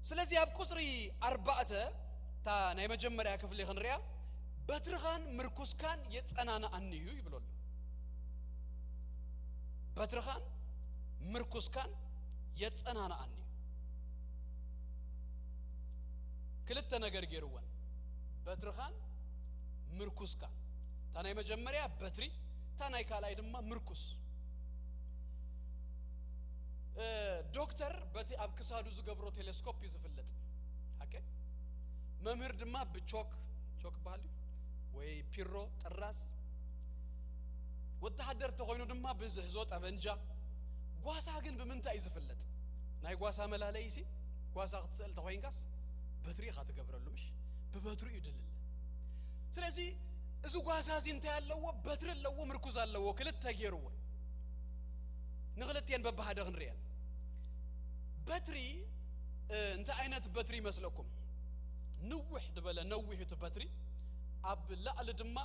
ስለዚህ አብ ቁጥሪ 4 ታ ናይ መጀመሪያ ክፍል ይኸንሪያ በትርኻን ምርኩስካን የጸናና አንዩ ይብሎል በትርኻን ምርኩስካን የጸናና አንዩ ክልተ ነገር ገይሩወን በትርኻን ምርኩስካን ታ ናይ መጀመሪያ በትሪ ታ ናይ ካላይ ድማ ምርኩስ ዶክተር በቲ አብክሳዱ ዝገብሮ ቴሌስኮፕ ይዝፍለጥ አከ መምህር ድማ በቾክ ባሊ ወይ ፒሮ ጥራስ ወታደር ተሆይኑ ድማ በዝህዞ ጠበንጃ ጓሳ ግን በመንታ ይዝፍለጥ ናይ ጓሳ መላለይሲ ጓሳ ክትሰል ተሆይንካስ በትሪ ካተገብረሉምሽ በበትሪ ይድልል ስለዚህ እዙ ጓሳ ዚንታ ያለው በትሪ ለዎ ምርኩዝ አለው ክልተ ገይሩወ ንግለቴን በባሃደ ክንሪያን በትሪ እንተ አይነት በትሪ መስለኩም ንውህ ድበለ ነውህት በትሪ አብ ላዕል ድማ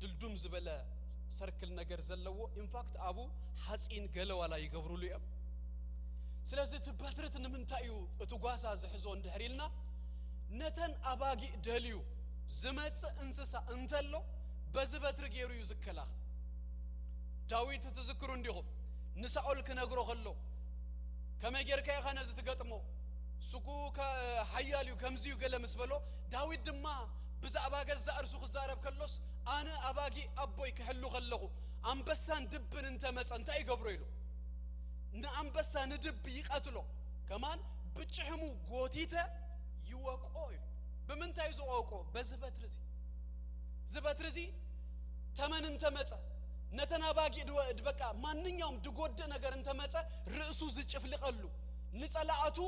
ድልዱም ዝበለ ሰርክል ነገር ዘለዎ ኢንፋክት አቡ ሐጺን ገለዋ ላይ ይገብሩሉ ይም ስለዚህ በትርት ንምንታዩ እትጓሳ ዝሕዞ እንደህሪልና ነተን አባጊ ደልዩ ዝመጽ እንስሳ እንተሎ በዝበትር ገይሩ ይዝከላኽ ዳዊት ተዝክሩ እንዲሁም ንሳኦል ከነግሮ ኸሎ ከመጌርካ ያኸነዝ ትገጥሞ ሱቁ ከሐያልዩ ከምዚዩ ገለ መስበሎ ዳዊት ድማ ብዛዕባ ገዛ እርሱ ክዛረብ ከሎስ አነ አባጊ አቦይ ከሕሉ ኸለኹ አንበሳን ድብን እንተመጸ እንታይ ይገብሮ ይሉ ንአንበሳ ንድብ ይቀትሎ ከማን ብጭሕሙ ጎቲተ ይወቆ ይሉ በምንታይ ዝወቆ በዝበትርዚ ዝበትርዚ ተመን እንተመጸ ነተናባጊ ድበቃ ማንኛውም ድጎደ ነገር እንተመጸ ርዕሱ ዝጭፍልቀሉ ንጸላአቱ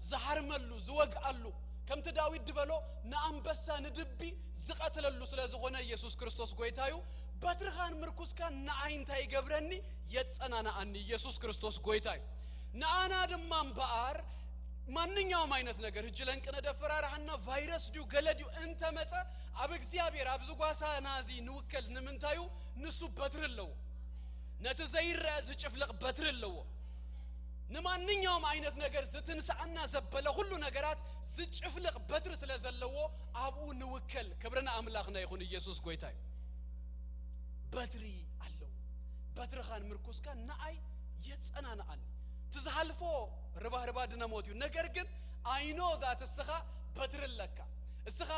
ዘሐርመሉ ዝወግአሉ ከምቲ ዳዊት ድበሎ ንአንበሳ ንድቢ ዝቀትለሉ ስለዝኾነ ኢየሱስ ክርስቶስ ጎይታዩ በትርኻን ምርኩስካን ንአይንታይ ገብረኒ የጸናናአኒ ኢየሱስ ክርስቶስ ጎይታዩ ንአና ድማ እምበአር ማንኛውም አይነት ነገር እጅለን ቅነደ ፈራራህና ቫይረስ ዲው ገለዲው እንተ መጸ አብ እግዚአብሔር አብ ዝጓሳ ናዚ ንውከል ንምንታዩ ንሱ በትርለው ነተ ዘይራ ዝጭፍልቅ በትርለው ንማንኛውም አይነት ነገር ዝትንሳአና ዘበለ ሁሉ ነገራት ዝጭፍልቅ በትር ስለዘለዎ አብኡ ንውከል ክብርና አምላኽና ይሁን ኢየሱስ ጎይታዩ በትሪ አለው በትርኻን ምርኩስካን ንአይ የጸናናአኒ ትዝሃልፎ ረባህርባ ድነሞት እዩ ነገር ግን አይኖ ዛት እስኻ በትርለካ እስኻ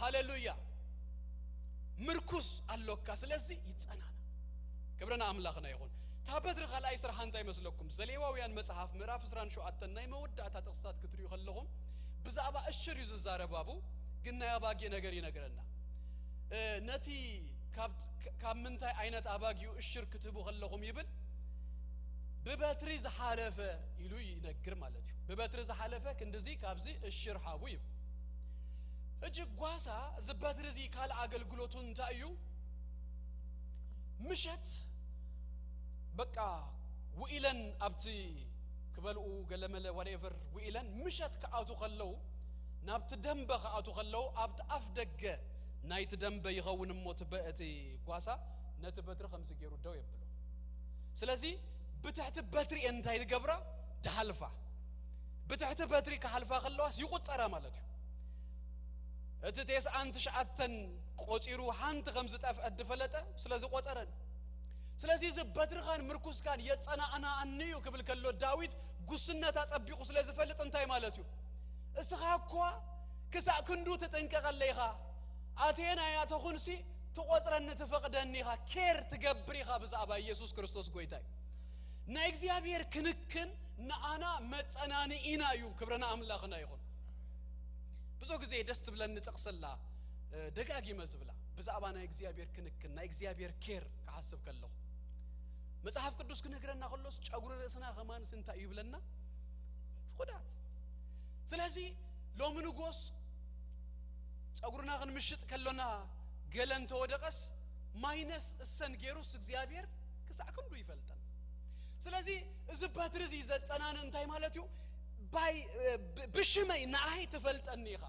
ሃሌሉያ ምርኩስ አለካ ስለዚህ ይጸናና ክብርና አምላኽና ይሁን ታበትር ኻላይ ስራ ሃንታ ይመስለኩም ዘሌዋውያን መጽሐፍ ምዕራፍ 17 ናይ መወዳእታ ጥቅስታት ክትሪዩ ከለኹም ብዛዕባ እሽር እዩ ዝዛረባቡ ግን ናይ አባጌ ነገር ይነግረና ነቲ ካብ ምንታይ አይነት አባጊው እሽር ክትቡ ከለኹም ይብል በበትሪ ዝሓለፈ ኢሉ ይነግር ማለት እዩ በበትሪ ዝሓለፈ ክንደዚ ካብዚ እሽር ሓቡ ይብ እጅግ ጓሳ ዝበትሪ ዚ ካል አገልግሎቱን ታዩ ምሸት በቃ ወኢለን አብቲ ክበልኡ ገለመለ whatever ወኢለን ምሸት ከአቱ ከለው ናብቲ ደንበ ከአቱ ከለው አብቲ አፍ ደገ ናይት ደንበ ይኸውን ሞት በእቲ ጓሳ ነቲ በትሪ ከምስ ገይሩ ደው ይብሎ ስለዚህ بتحت باتري انتاي الجبرة تحلفة بتحت باتري كحلفة خلوس يقطع مالتيو اتتيس انتش عتن قوتيرو حانت غمزت اف ادفلته سلازي قوترن سلازي ز باتري خان مركوس كان يتصنا انا انيو قبل كلو داويد غسنه تاصبيقو سلازي فلط انتاي مالتيو اسخا كو كسا كندو تطنققليخا اتينا يا تخونسي تقوترن تفقدنيخا كير تغبريخا بزابا ኢየሱስ ክርስቶስ ጎይታይ ና እግዚአብሔር ክንክን ናአና መጸናኒ ኢናዩ ክብረና አምላኽና ይሁን ብዙ ጊዜ ደስት ብለን ተቀሰላ ደጋጊ መዝብላ በዛባ ና እግዚአብሔር ክንክን ና እግዚአብሔር ኬር ከሐሰብ ከለው መጽሐፍ ቅዱስ ክንግረና ሁሉስ ጫጉር ርእስና ከማን ስንታ ይብለና ፍቁዳት ስለዚህ ሎምንጎስ ጫጉርና ከን ምሽጥ ከሎና ገለን ተወደቀስ ማይነስ እሰን ጌሩስ እግዚአብሔር ከሳከንዱ ይፈልጣል ስለዚህ ዝባትርዚ ዘጸናን እንታይ ማለት እዩ ባይ ብሽመይ ናአይ ተፈልጠኒኻ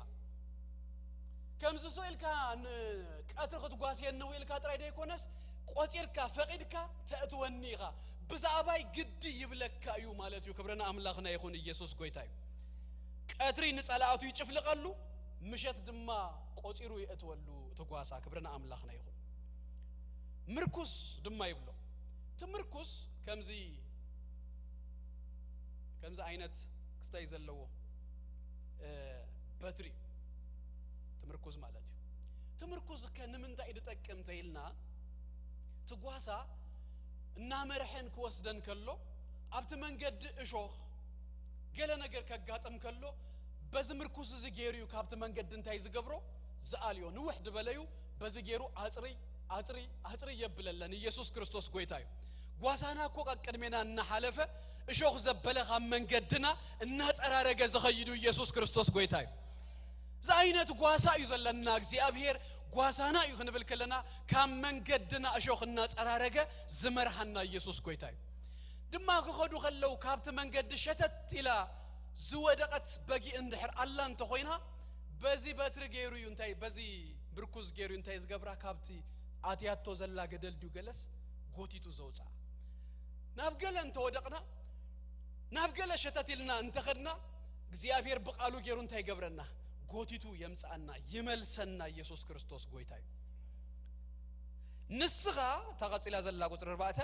ከምዝ ሶልካ ቀትር ክትጓስ የነው ኢልካ ጥራይ ደይኮነስ ቆጪርካ ፈቂድካ ተእትወኒኻ ብዛባይ ግዲ ይብለካ እዩ ማለት እዩ ክብረና አምላኽና ይሁን ኢየሱስ ጎይታዩ ቀትሪ ንጸላአቱ ይጭፍልቀሉ ምሸት ድማ ቆጪሩ ይእትወሉ ተጓሳ ክብረና አምላኽና ይሁን ምርኩስ ድማ ይብሎ ትምርኩስ ከምዚ አይነት ክስታይ ዘለዎ በትሪ ትምርኩዝ ማለት እዩ ትምርኩዝ ከንምንታ ይደጠቅም ተይልና ትጓሳ እና መርሐን ከወስደን ከሎ አብተ መንገድ እሾህ ገለ ነገር ከጋጠም ከሎ በዝምርኩዝ ዝጌሪዩ ካብተ መንገድ እንታይ ዝገብሮ ዘአልዮ ንውሕድ በለዩ በዝጌሩ አጽሪ ይብለለን ኢየሱስ ክርስቶስ ጎይታዩ ጓሳና እኮ ቀድሜና እና ሐለፈ እሾህ ዘበለኻ መንገድና እና ጸራረገ ዘኸይዱ ኢየሱስ ክርስቶስ ጎይታዩ ዛይነት ጓሳ ይዘለና እግዚአብሔር ጓሳና ይሁንብል ከለና ካም መንገድና እሾህና ጸራረገ ዝመርሐና ኢየሱስ ጎይታዩ ድማ ከኸዱ ከለው ካብተ መንገድ ሸተት ኢላ ዝወደቀት በጊ እንድሕር አላን ተኾይና በዚ በትሪ ገይሩ እንታይ በዚ ብርኩዝ ገይሩ እንታይ ዝገብራ ካብቲ አትያቶ ዘላ ገደል ዲው ገለስ ጎቲቱ ዘውጻ ናብገለን ተወደቅና ናብገለ ሸተትልና እንተኸድና እግዚአብሔር በቃሉ ገይሩ እንታይ ገብረና ጎቲቱ የምጻና ይመልሰና ኢየሱስ ክርስቶስ ጎይታዩ ንስኻ ተቀጽላ ዘላ ቁጥር 4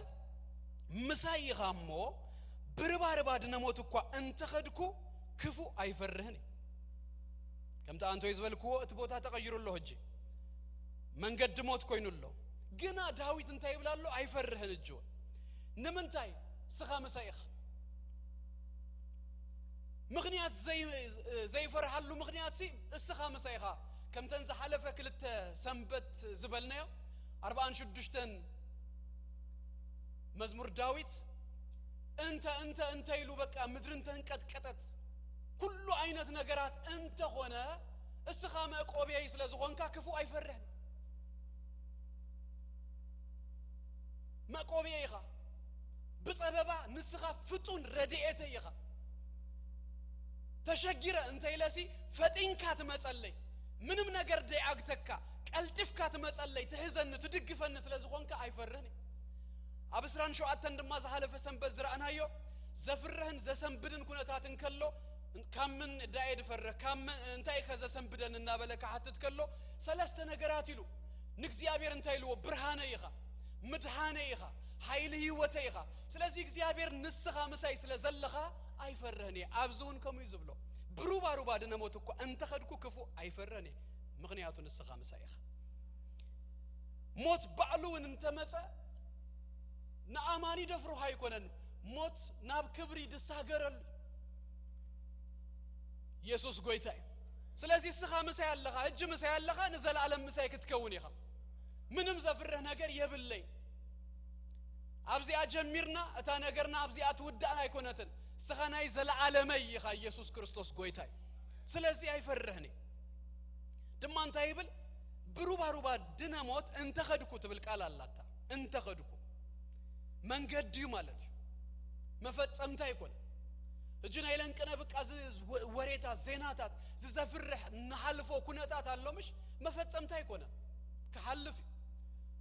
ምሳይኻሞ ብርባርባ ድነሞት እኮ እንተኸድኩ ክፉ አይፈርህን ከምታ አንተ ይዝበልኩ እቲ ቦታ ተቀይሩሎ ሆጂ መንገድ ሞት ኮይኑሎ ግና ዳዊት እንታይ ይብላሎ አይፈርህን እጆ ንምንታይ ስኻ መሳይኽ ምክንያት ዘይፈርሃሉ ምክንያት ሲ እስኻ መሳይኻ ከምተን ዝሓለፈ ክልተ ሰንበት ዝበልናዮ 46 መዝሙር ዳዊት እንተ ይሉ በቃ ምድርን ተንቀጥቀጠት ኩሉ አይነት ነገራት እንተ ሆነ እስኻ መቆቢያይ ስለዝኾንካ ክፉ አይፈርህን መቆቢያይ ኢኻ بصبابا نسخة فتون رديئته يخا تشجيرة انت يلاسي فتين كات مسألي منم نجر دي عقتكا كالتف كات مسألي تهزن تدق فنس لزخونك اي فرهني ابسران شو اتند ما زحال فسن بزرعنا يو زفرهن زسن بدن كنتاتن كلو كم من دايد فره كم انتاي خذ زسن بدن النابلك حتى تكلو ثلاثة نجرات يلو نكزي ابير انتاي لو برهانه يخا مدهانه يخا حيله وتيخا سلازي እግዚአብሔር ንስኻ መሳይ ስለዘለኻ አይፈረህኔ አብዙን ከመ ይዝብሎ ብሩባ ደነሞት እኮ አንተ ኸድኩ ክፉ አይፈረህኔ ምክንያቱ ንስኻ መሳይኻ ሞት ባዕሉን እንተመጸ ናአማኒ ደፍሩ ሃይኮነን ሞት ናብ ክብሪ ድሳገረል ኢየሱስ ጎይታይ ስለዚህ ስኻ መሳይ አለኻ እጅ መሳይ አለኻ ንዘላለም መሳይ ክትከውን ይኻ ምንም ዘፍረህ ነገር የብለይ أبزي أجمرنا أتانجرنا أبزي أتودعنا يكونتن سخناي زلعالمي يخا يسوع كريستوس قويتاي سلازي أي فرهني دمان تايبل بروبا ديناموت انت خدكو تبلك على الله انت خدكو من قديو مالتي ما فتسمتا يكون جينا يلان كنا بك عزيز وريتا زيناتات زفرح نحلفو كنتات الله مش ما فتسمتا يكون كحلفي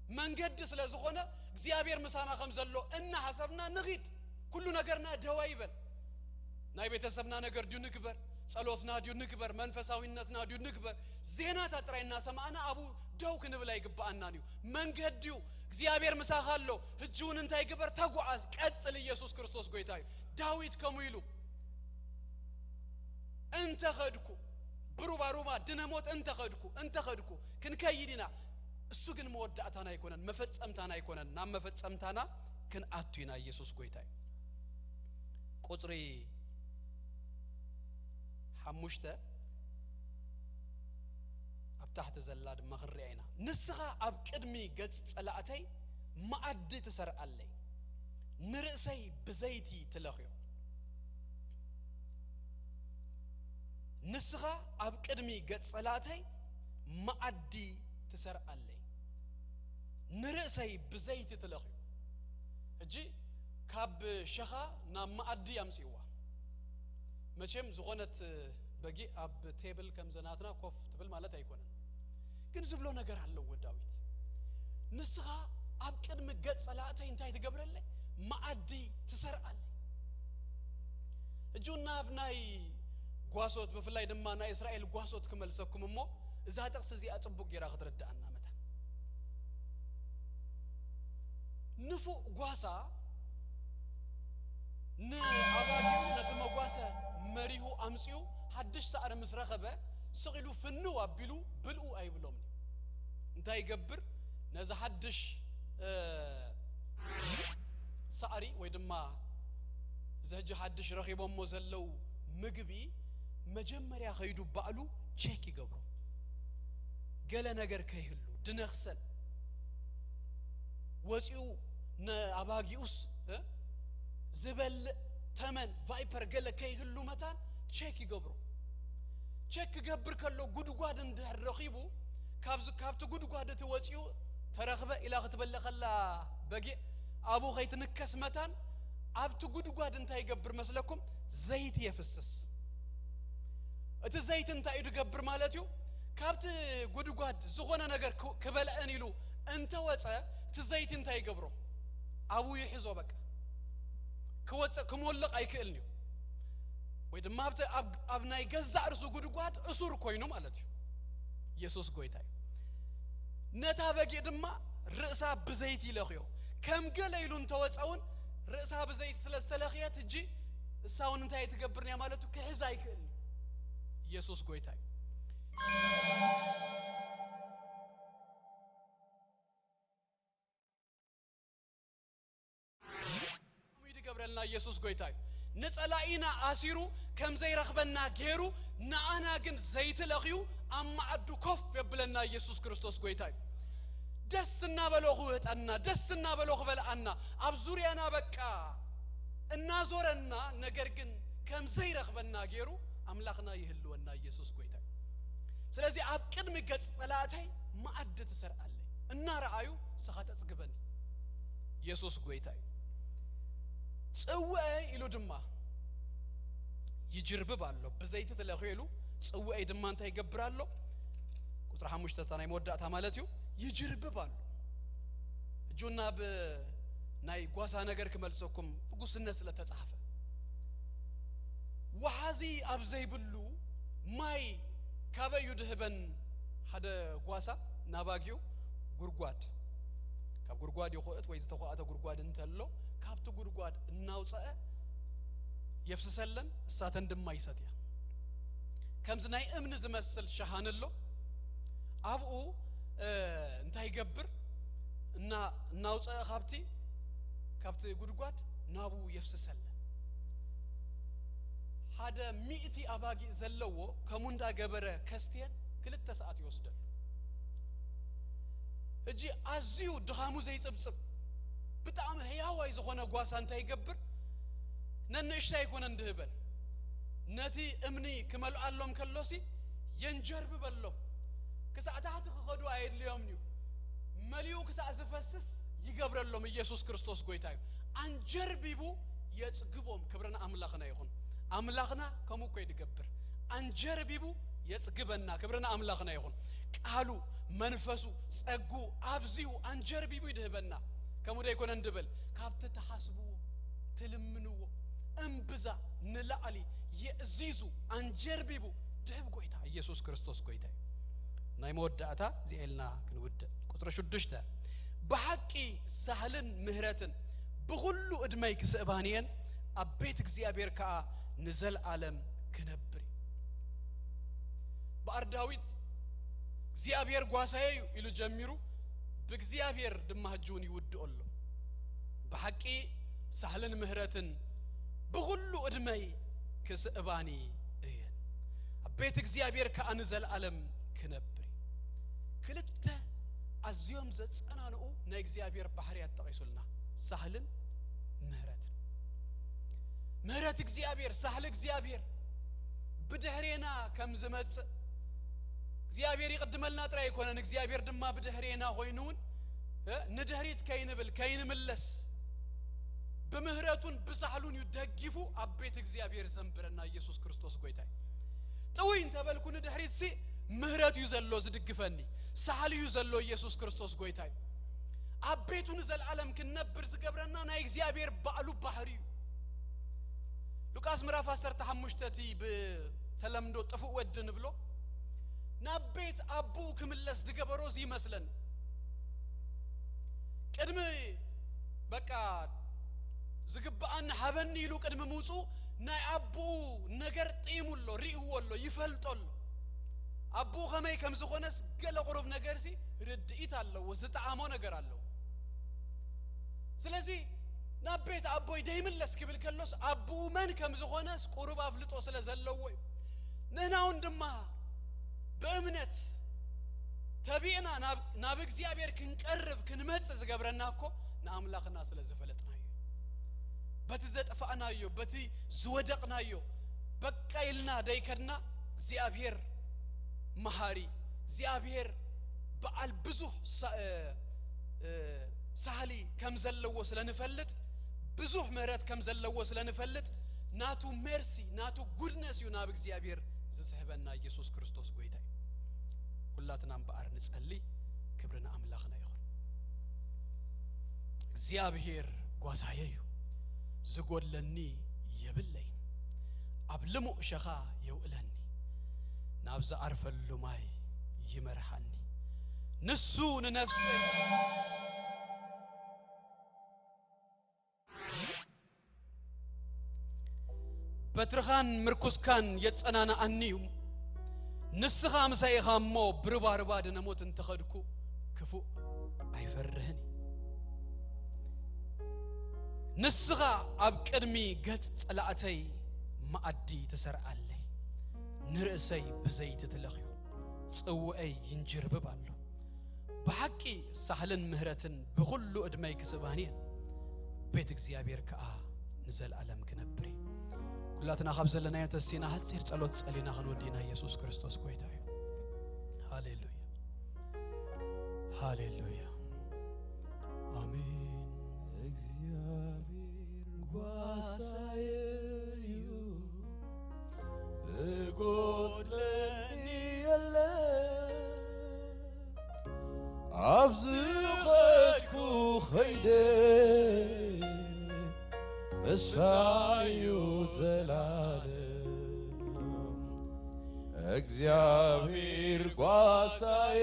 من قدس لزخونه እግዚአብሔር ምሳና ከምዘሎ እና ሐሰብና ንግድ ኩሉ ነገርና ደዋይበል ናይ ቤተሰብና ነገር ዲዩ ንግበር ጸሎትና ዲዩ ንግበር መንፈሳዊነትና ዲዩ ንግበር ዜና ተጥራይና ሰማዕና አቡ ደውክ ንብላ ይግባአና ነው መንገዲው እግዚአብሔር ምሳኻሎ ህጁን እንታይ ግበር ተጓዝ ቀጽል ኢየሱስ ክርስቶስ ጎይታዩ ዳዊት ከሙይሉ እንተ ኸድኩ ብሩባ ድነሞት እንተ ኸድኩ ክንከይዲና እሱ ግን መወዳታና ይኮነን መፈጸምታና ይኮነን ና መፈጸምታና ግን አቱይና ኢየሱስ ጎይታይ ቁጥሪ حمشت اب تحت زلاد مخرينا نسخه اب قدمي ገጽ ጸላእተይ ማዕድ ተሰርዓለይ ንርእሰይ በዘይቲ ተለኽዮ ንስኻ اب قدمي ገጽ ጸላእተይ ማዕድ ተሰርዓለይ نرأسي بزيت تلاقي أجي كاب شخا نام معدي أمسيوا ماشيم زغنت بقي أب تيبل كم زناتنا كوف تبل مالته يكون كن زبلو نجار على لو داويت نسخة أب كد مجد صلاته ينتهي تقبل الله معدي تسرع الله جونا بناي قاسوت بفلاي دمنا إسرائيل قاسوت كمل سكم مو إذا تقصدي أتبوك يراخ تردأنا نفو قواسا أباقيو نتمقواسا مريهو أمسيو حدش سعر مسرخبة سغلو فنو أبلو بلو أي بلومني انتا يقبر نازا حدش سعري ويدما زهج حدش رخيبا موزلو مقبي مجمّر يا خيدو بقلو چيكي قبرو قالا نقر كيهلو دنخسل وزيو أباقيوس زبل تمن فايبر قال كيهلو متان تشيك يقبرو تشيك يقبر كله قد قاد اندهر رخيبو كابتو قد قاد توزيو ترخبه إلا ختبلغ الله بقي أبو غيت نكس متان أبتو قد قاد انتا يقبر مسلكم زيت يفسس ات زيت انتا يقبر مالتيو كابت قد قاد زغونا نقر كبل انيلو انت وصا تزيت انت يقبرو ابو يحزو بك كوصا كمولق ايكلنيو ويدما ابناي غزا ارسو غدغاد اسور كوينو مالتي يسوس غويتاي نتا بقي دما رئسا بزيت يلخيو كم قليلون توصاون رئسا بزيت سلاستلخيات اجي ساون انت يتقبرني مالتو كحزا ايكلني يسوس غويتاي قبرنا يسوس قويتاي نصلاينا اسيرو كم زي رخبنا غيرو نانا كن زيت لخيو اما عدو كف يبلنا يسوس كريستوس قويتاي دسنا بلوخ وطنا دسنا بلوخ بلعنا ابزوريانا بقى النازورنا نجر كن كم زي رخبنا غيرو አምላክና ይህልወና ኢየሱስ ጎይታ ስለዚህ አብ ቅድም ገጽ ጸላታይ ማዕድ ተሰርአለይ እና ረአዩ ሰኻተ ጽግበን ኢየሱስ ጎይታ ጽዋይ ኢሉ ድማ ይጅርብ ባለው በዘይት ተለኸሉ ጽዋይ ድማ እንታይ ይገብራሉ ቁጥር 5 ተታናይ መወዳታ ማለት ይጅርብ ባለው እጁና በናይ ጓሳ ነገር ከመልሰኩም ጉስነት ስለተጻፈ ወሐዚ አብዘይ ብሉ ማይ ካበዩ ድህበን ሓደ ጓሳ ናባጊው ጉርጓድ ካብ ጉርጓድ ይኾት ወይ ዝተኾአተ ጉርጓድ እንተሎ ካብቱ ጉርጓድ እናውፀአ يفسسلن ساتن دم يساتيا كم زناي امن زمسل شهانلو ابو انت يقبر ناوص خابتي كابتي غدغاد نابو يفسسلن هذا 100 اباغي زلو كموندا غبره كستين كلت ساعات يوسدل اجي ازيو دخامو زي صبصب بتام هياوي زخونه غواس انت يقبر ننشتا يكون اندهبل نتي امني كمال علوم كلوسي ينجرب بلو كساعتات خدو عيد اليوم نيو مليو كساع زفسس يقبر اللهم يسوس كريستوس قويتايو انجربيبو يتقبوم كبرنا املاخنا يكون املاخنا كمو كو يدقبر انجربيبو يتقبنا كبرنا املاخنا يكون قالو منفسو صقو ابزيو انجربيبو يدهبنا كمو دا يكون اندبل كابت تحاسبو تلمنو انبزا نلعلي يزيزو انجربيبو دهب قويتا يسوس كريستوس قويتا ناي موداتا زيلنا كنود قطر شدشتا بحقي سهلن مهرتن بغلو ادمي كسبانيين ابيت እግዚአብሔር ካ نزل عالم كنبري بارداويت እግዚአብሔር ጓሳዬ ይሉ ጀምሩ በእግዚአብሔር ድማጁን ይወድኦሉ بحقي سهلن مهرتن بغلو ادمي كسباني اين ابيت እግዚአብሔር ካ نزل عالم كنبري كلته ازيوم زصنانو نا እግዚአብሔር ባህሪያት ተቀይሱልና سهلن مهرت እግዚአብሔር سهل እግዚአብሔር بدحرينا كم زمت እግዚአብሔር ይقدملنا ጥራ ይኮነን እግዚአብሔር ድማ بدحرينا ሆይኑን ንድህሪት ከይንብል ከይንምለስ بمهرتون بسهلون يدقفو ابيت እግዚአብሔር ዘንብረና ኢየሱስ ክርስቶስ ጎይታይ ጥዊን ተበልኩ ንድህሪት ሲ مهرت يزلو زدقفني سهل يزلو ኢየሱስ ክርስቶስ ጎይታይ አቤቱን ዘላለም ከነብር ዝገብረና ና እግዚአብሔር ባሉ ባህሪው ሉቃስ ምዕራፍ 15 ተቲ በተለምዶ ጥፉ ወድን ብሎ ናቤት አቡ ክምለስ ድገበሮዝ ይመስለን ቀድመ በቃ ዝግባአን ሐበኒ ይሉ ቀድመ ሙጹ ናይ አቡ ነገር ጢሙሎ ሪእወሎ ይፈልጦሎ አቡ ከመይ ከምዝኾነስ ገለ ቁሩብ ነገር ሲ ርድኢት አለው ወዝጣዓሞ ነገር አለው ስለዚህ ናቤት አቦይ ደይምለስ ክብል ከሎስ አቡ መን ከምዝኾነስ ቁሩብ አፍልጦ ስለዘለው ወይ ነናውን ድማ በእምነት ተቢዕና ናብ እግዚአብሔር ክንቀርብ ክንመጽ ዝገብረናኮ ናአምላኽና ስለዘፈለጥናዮ በትዘጠፋናዮ በቲ ዝወደቅናዮ በቃ ይልና ደይከድና እግዚአብሔር መሐሪ እግዚአብሔር በአል ብዙ ሳህሊ ከምዘለዎ ስለንፈልጥ ብዙ ምህረት ከምዘለዎ ስለንፈልጥ ናቱ ሜርሲ ናቱ ጉድነስ ይናብ እግዚአብሔር ዝስህበና ኢየሱስ ክርስቶስ ጎይታይ ሁላትናም በአር ንጸልይ ክብርና አምላኽና ይሁን እግዚአብሔር ጓሳዬዩ ዝጎድለኒ የብለይ አብልሙ ሸኻ የውለኒ ናብዛ አርፈሉ ማይ ይመርሐኒ ንሱ ንነፍሴ በትርኻን ምርኩስካን የጸናና አንዩ ንስኻ ምሳይኻሞ ብርባርባ ደነሞት እንተኸድኩ ክፉ አይፈርህኒ ንስኻ አብ ቅድሚ ገጽ ጸላእተይ ማዕዲ ተሰርዓለይ ንርእሰይ ብዘይት ተለኽዩ ጽውዐይ ይንጅርብባሎ በሐቂ ሳህልን ምህረትን በሁሉ እድሜይ ክስባኒን ቤት እግዚአብሔር ከአ ንዘላለም ክነብሪ كلاتنا خاب زلنا يتسينا حصير ጸሎት ጸሊና خنودينا ኢየሱስ ክርስቶስ ጎይታ ሃሌሉያ ሃሌሉያ አሜን እግዚአብሔር ጓሳዬ ዝጎድለኒ የለ አብዝኸትኩ ኸይደ እሳዩ ዘላለም እግዚአብሔር ጓሳዬ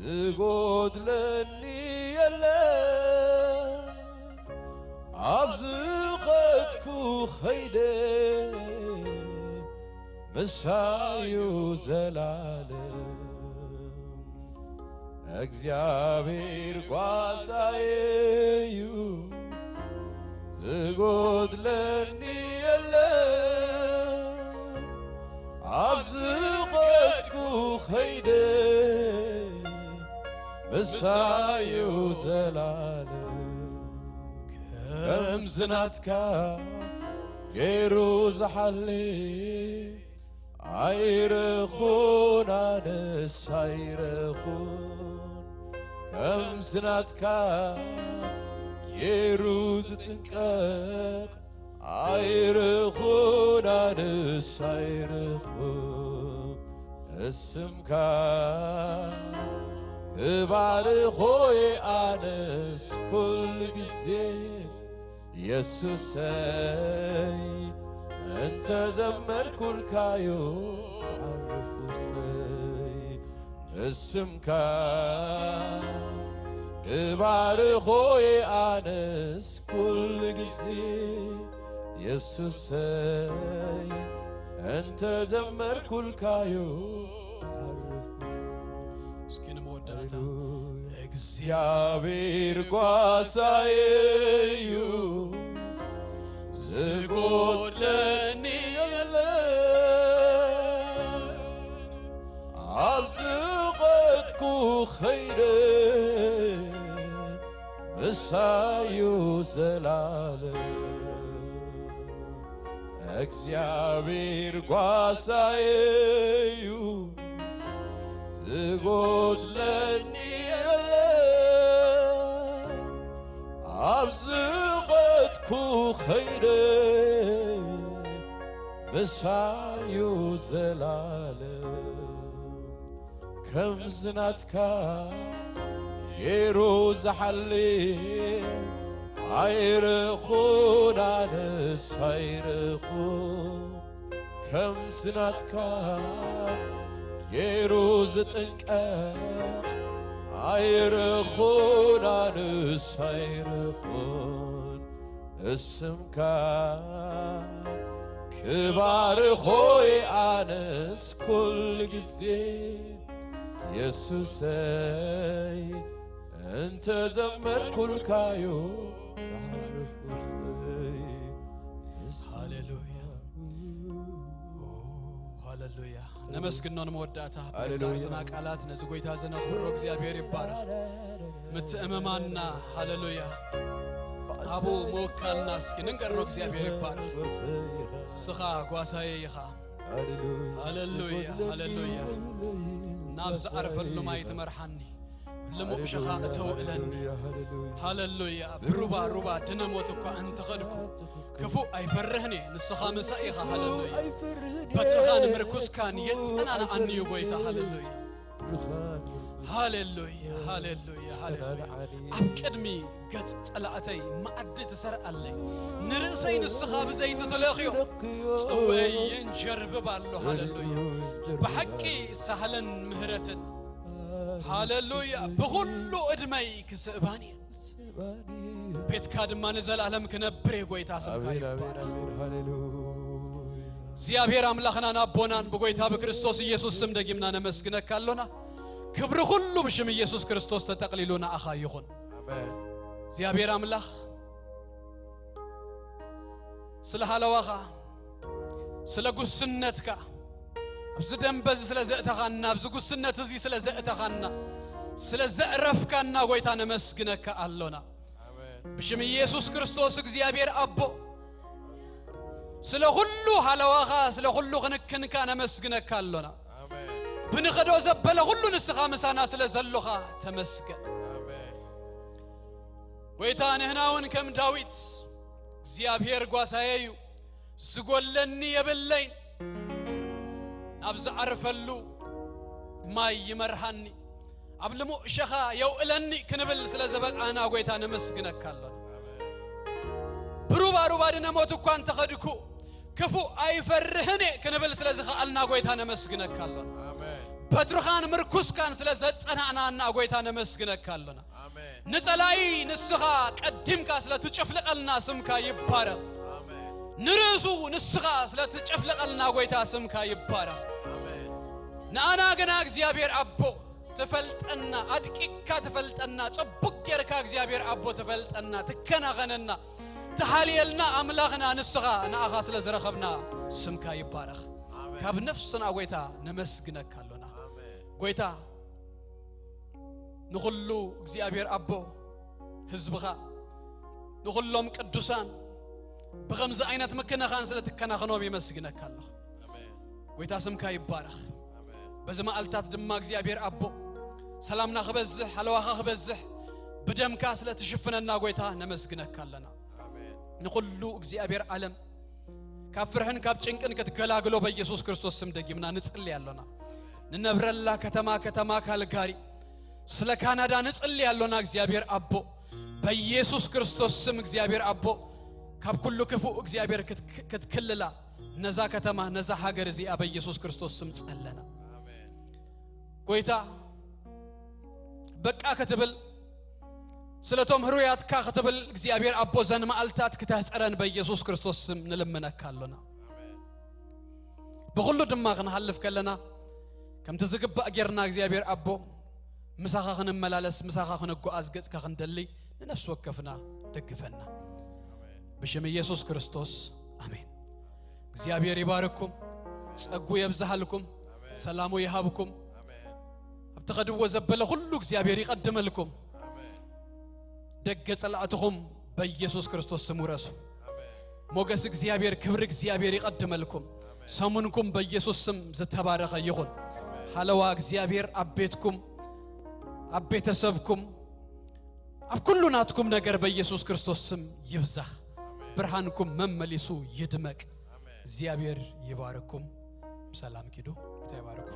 ዝጎድለኒ የለ አብዝኸትኩ ኸይደ እሳዩ ዘላለም እግዚአብሔር ጓሳዬ ዝጎድለኒ የለ አብዝኸትኩ ኸይደ እሳዩ ዘላለም ከም ዝናትካ ገይሩ ዝሓሊ አይረኹን ኣነስ አይረኹን ከም ዝናትካ ገይሩ ዝጥንቀቕ አይረኹን ኣነስ አይረኹን እስምካ ክባርኾይ ኣነስ ኩሉ ግዜ ኢየሱሰይ እንተ ዘመርኩልካዮ ዓርፉለይ እስምካ ክባርኾይ ኣነስ ኩሉ ግዜ ኢየሱሰይ እንተ ዘመርኩልካዮ እስኪን መወዳታ እግዚአብሔር ጓሳዬ ዝጎድለኒ የለ አብዝኸትኩ ኸይደ እሳዩ ዘላለም እግዚአብሔር ጓሳዬ ዝጎድለኒ የለ አብዝኸትኩ ኸይደ እሳዩ ዘላለም ከም ዝናትካ ገይሩ ዝሓሊ አይረኹን ኣነስ አይረኹን ከም ዝናትካ ገይሩ ዝጥንቀቕ አይረኹን ኣነስ አይረኹን እስምካ ክባርኾይ ኣነስ ኩሉ ግዜ ኢየሱሰይ እንተ ዘመርኩልካዮ ዓርፉለይ ሃሌሉያ ሃሌሉያ ነመስግኖን መወዳታ በዛርዝና ቃላት ነዚ ጎይታ ዘነኽብሮ እግዚአብሔር ይባረክ ምትእመማና ሃሌሉያ አቡ ሞካልና እስኪ ንንገሮ እግዚአብሔር ይባረክ ስኻ ጓሳዬ ይኻ ሃሌሉያ ሃሌሉያ ናብዝ ዓርፈሉ ማይ ትመርሓኒ لمؤشخا أتوئلن هاللويا بروبا روبا دنموت እኳ أنت خدك كفو أي فرهني نسخا مسائخا هاللويا بترخان مركوس كان يتسنانا أنيو بويتا هاللويا هاللويا هاللويا هاللويا أبكدمي قد تلعتي ما أدت سرع لي نرسي نسخا بزيت تلاخيو صوي ينجرب بالله هاللويا بحكي سهلا مهرة هاللويا بغلو ادمي كسباني بيت كادما نزل عالم كنبري قويتا سمكا يبار زيابير املاخنا نابونان بقويتا بكريستوس يسوس سم دقيمنا نمسكنا كالونا كبر خلو بشم يسوس كريستوس تتقليلونا أخا يخون زيابير املاخ سلحا لواخا سلقو السنتك بزدن بز سلازأتخنا بزقو السنة تزي سلازأتخنا سلازأرفكنا ويتانا مسكنك ألونا بشم ኢየሱስ ክርስቶስ እግዚአብሔር አቦ ስለ ሁሉ ሐለዋኻ ስለ ሁሉ ክንክንካ ነመስግነካለና አሜን ብንኸዶ ዘበለ ሁሉ ንስኻ መሳና ስለ ዘሎኻ ተመስገን አሜን ጎይታ ነህናውን ከም ዳዊት እግዚአብሔር ጓሳየዩ ዝጎለኒ የበለኝ አብዛ አርፈሉ ማይ ይመርሃኒ አብልሙ ሸኻ የውእለኒ ክንብል ስለ ዘበቃና ጎይታ ነመስግነካለና ብሩባሩ ባድነ ሞት እንኳን ተኸድኩ ክፉ አይፈርህኔ ክንብል ስለ ዝኻልና ጎይታ ነመስግነካለና አሜን በትርኻን ምርኩስካን ስለ ዘጸናናና ጎይታ ነመስግነካለና አሜን ንጸላይ ንስኻ ቀድምካ ስለ ትጨፍለቀልና ስምካ ይባረኽ አሜን ንርሱ ንስኻ ስለ ትጨፍለቀልና ጎይታ ስምካ ይባረኽ አሜን ናአና ገና እግዚአብሔር አቦ ተፈልጠና አድቂካ ተፈልጠና ጽቡቅ የርካ እግዚአብሔር አቦ ተፈልጠና ትከናኸነና ተሐልየልና አምላኽና ንስኻ ናአኻ ስለ ዘረኸብና ስምካ ይባረኽ ካብ ነፍስና ጎይታ ነመስግነካለና አሜን ጎይታ ንኹሉ እግዚአብሔር አቦ ህዝብኻ ንኹሎም ቅዱሳን በኸምዚ ዓይነት ምክነኻን ስለ ትከናኸኖም ይመስግነካለሁ አሜን ጎይታ ስምካ ይባረኽ አሜን በዘማልታት ድማ እግዚአብሔር አቦ ሰላምና ኸበዝሕ ሐለዋኻ ኸበዝሕ በደምካ ስለ ተሽፍነና ጎይታ ነመስግነካለና አሜን ንኹሉ እግዚአብሔር ዓለም ካብ ፍርሕን ካብ ጭንቅን ክትገላግሎ በኢየሱስ ክርስቶስ ስም ደጊምና ንጽልያለና ንነብረላ ከተማ ካልጋሪ ስለ ካናዳ ንጽልያለና እግዚአብሔር አቦ በኢየሱስ ክርስቶስ ስም እግዚአብሔር አቦ ካብ ኩሉ ክፉ እግዚአብሔር ክትክልላ ነዛ ከተማ ነዛ ሀገር እዚኣ በኢየሱስ ክርስቶስ ስም ጸለና አሜን ጎይታ በቃ ክትብል ስለቶም ህሩያትካ ክትብል እግዚአብሔር አቦ ዘን ማልታት ክታጸረን በኢየሱስ ክርስቶስ ስም ንልምነካለና አሜን በሁሉ ድማ ክንሐልፍ ከለና ከም ትዝግባእ ጌርና እግዚአብሔር አቦ ምሳኻ ክንመላለስ ምሳኻ ክንጓዓዝ ገጽካ ክንደሊ ንነፍስ ወከፍና ደግፈና በሽም ኢየሱስ ክርስቶስ አሜን እግዚአብሔር ይባርኩም ጸጉ ይብዛልኩም ሰላሙ ይሃብኩም አሜን አብተኸድዎ ዘበለ ሁሉ እግዚአብሔር ይቀድመልኩም አሜን ደገ ጸላእትኩም በኢየሱስ ክርስቶስ ስም ወረሱ አሜን ሞገስ እግዚአብሔር ክብር እግዚአብሔር ይቀድመልኩም ሰሙንኩም በኢየሱስ ስም ዝተባረኸ ይሁን ሐለዋ እግዚአብሔር አቤትኩም አቤተሰብኩም አብ ኩሉ ናትኩም ነገር በኢየሱስ ክርስቶስ ስም ይብዛህ ብርሃንኩም መመሊሱ ይድመቅ እግዚአብሔር ይባርኩም ሰላም ኪዱ ተባረኩ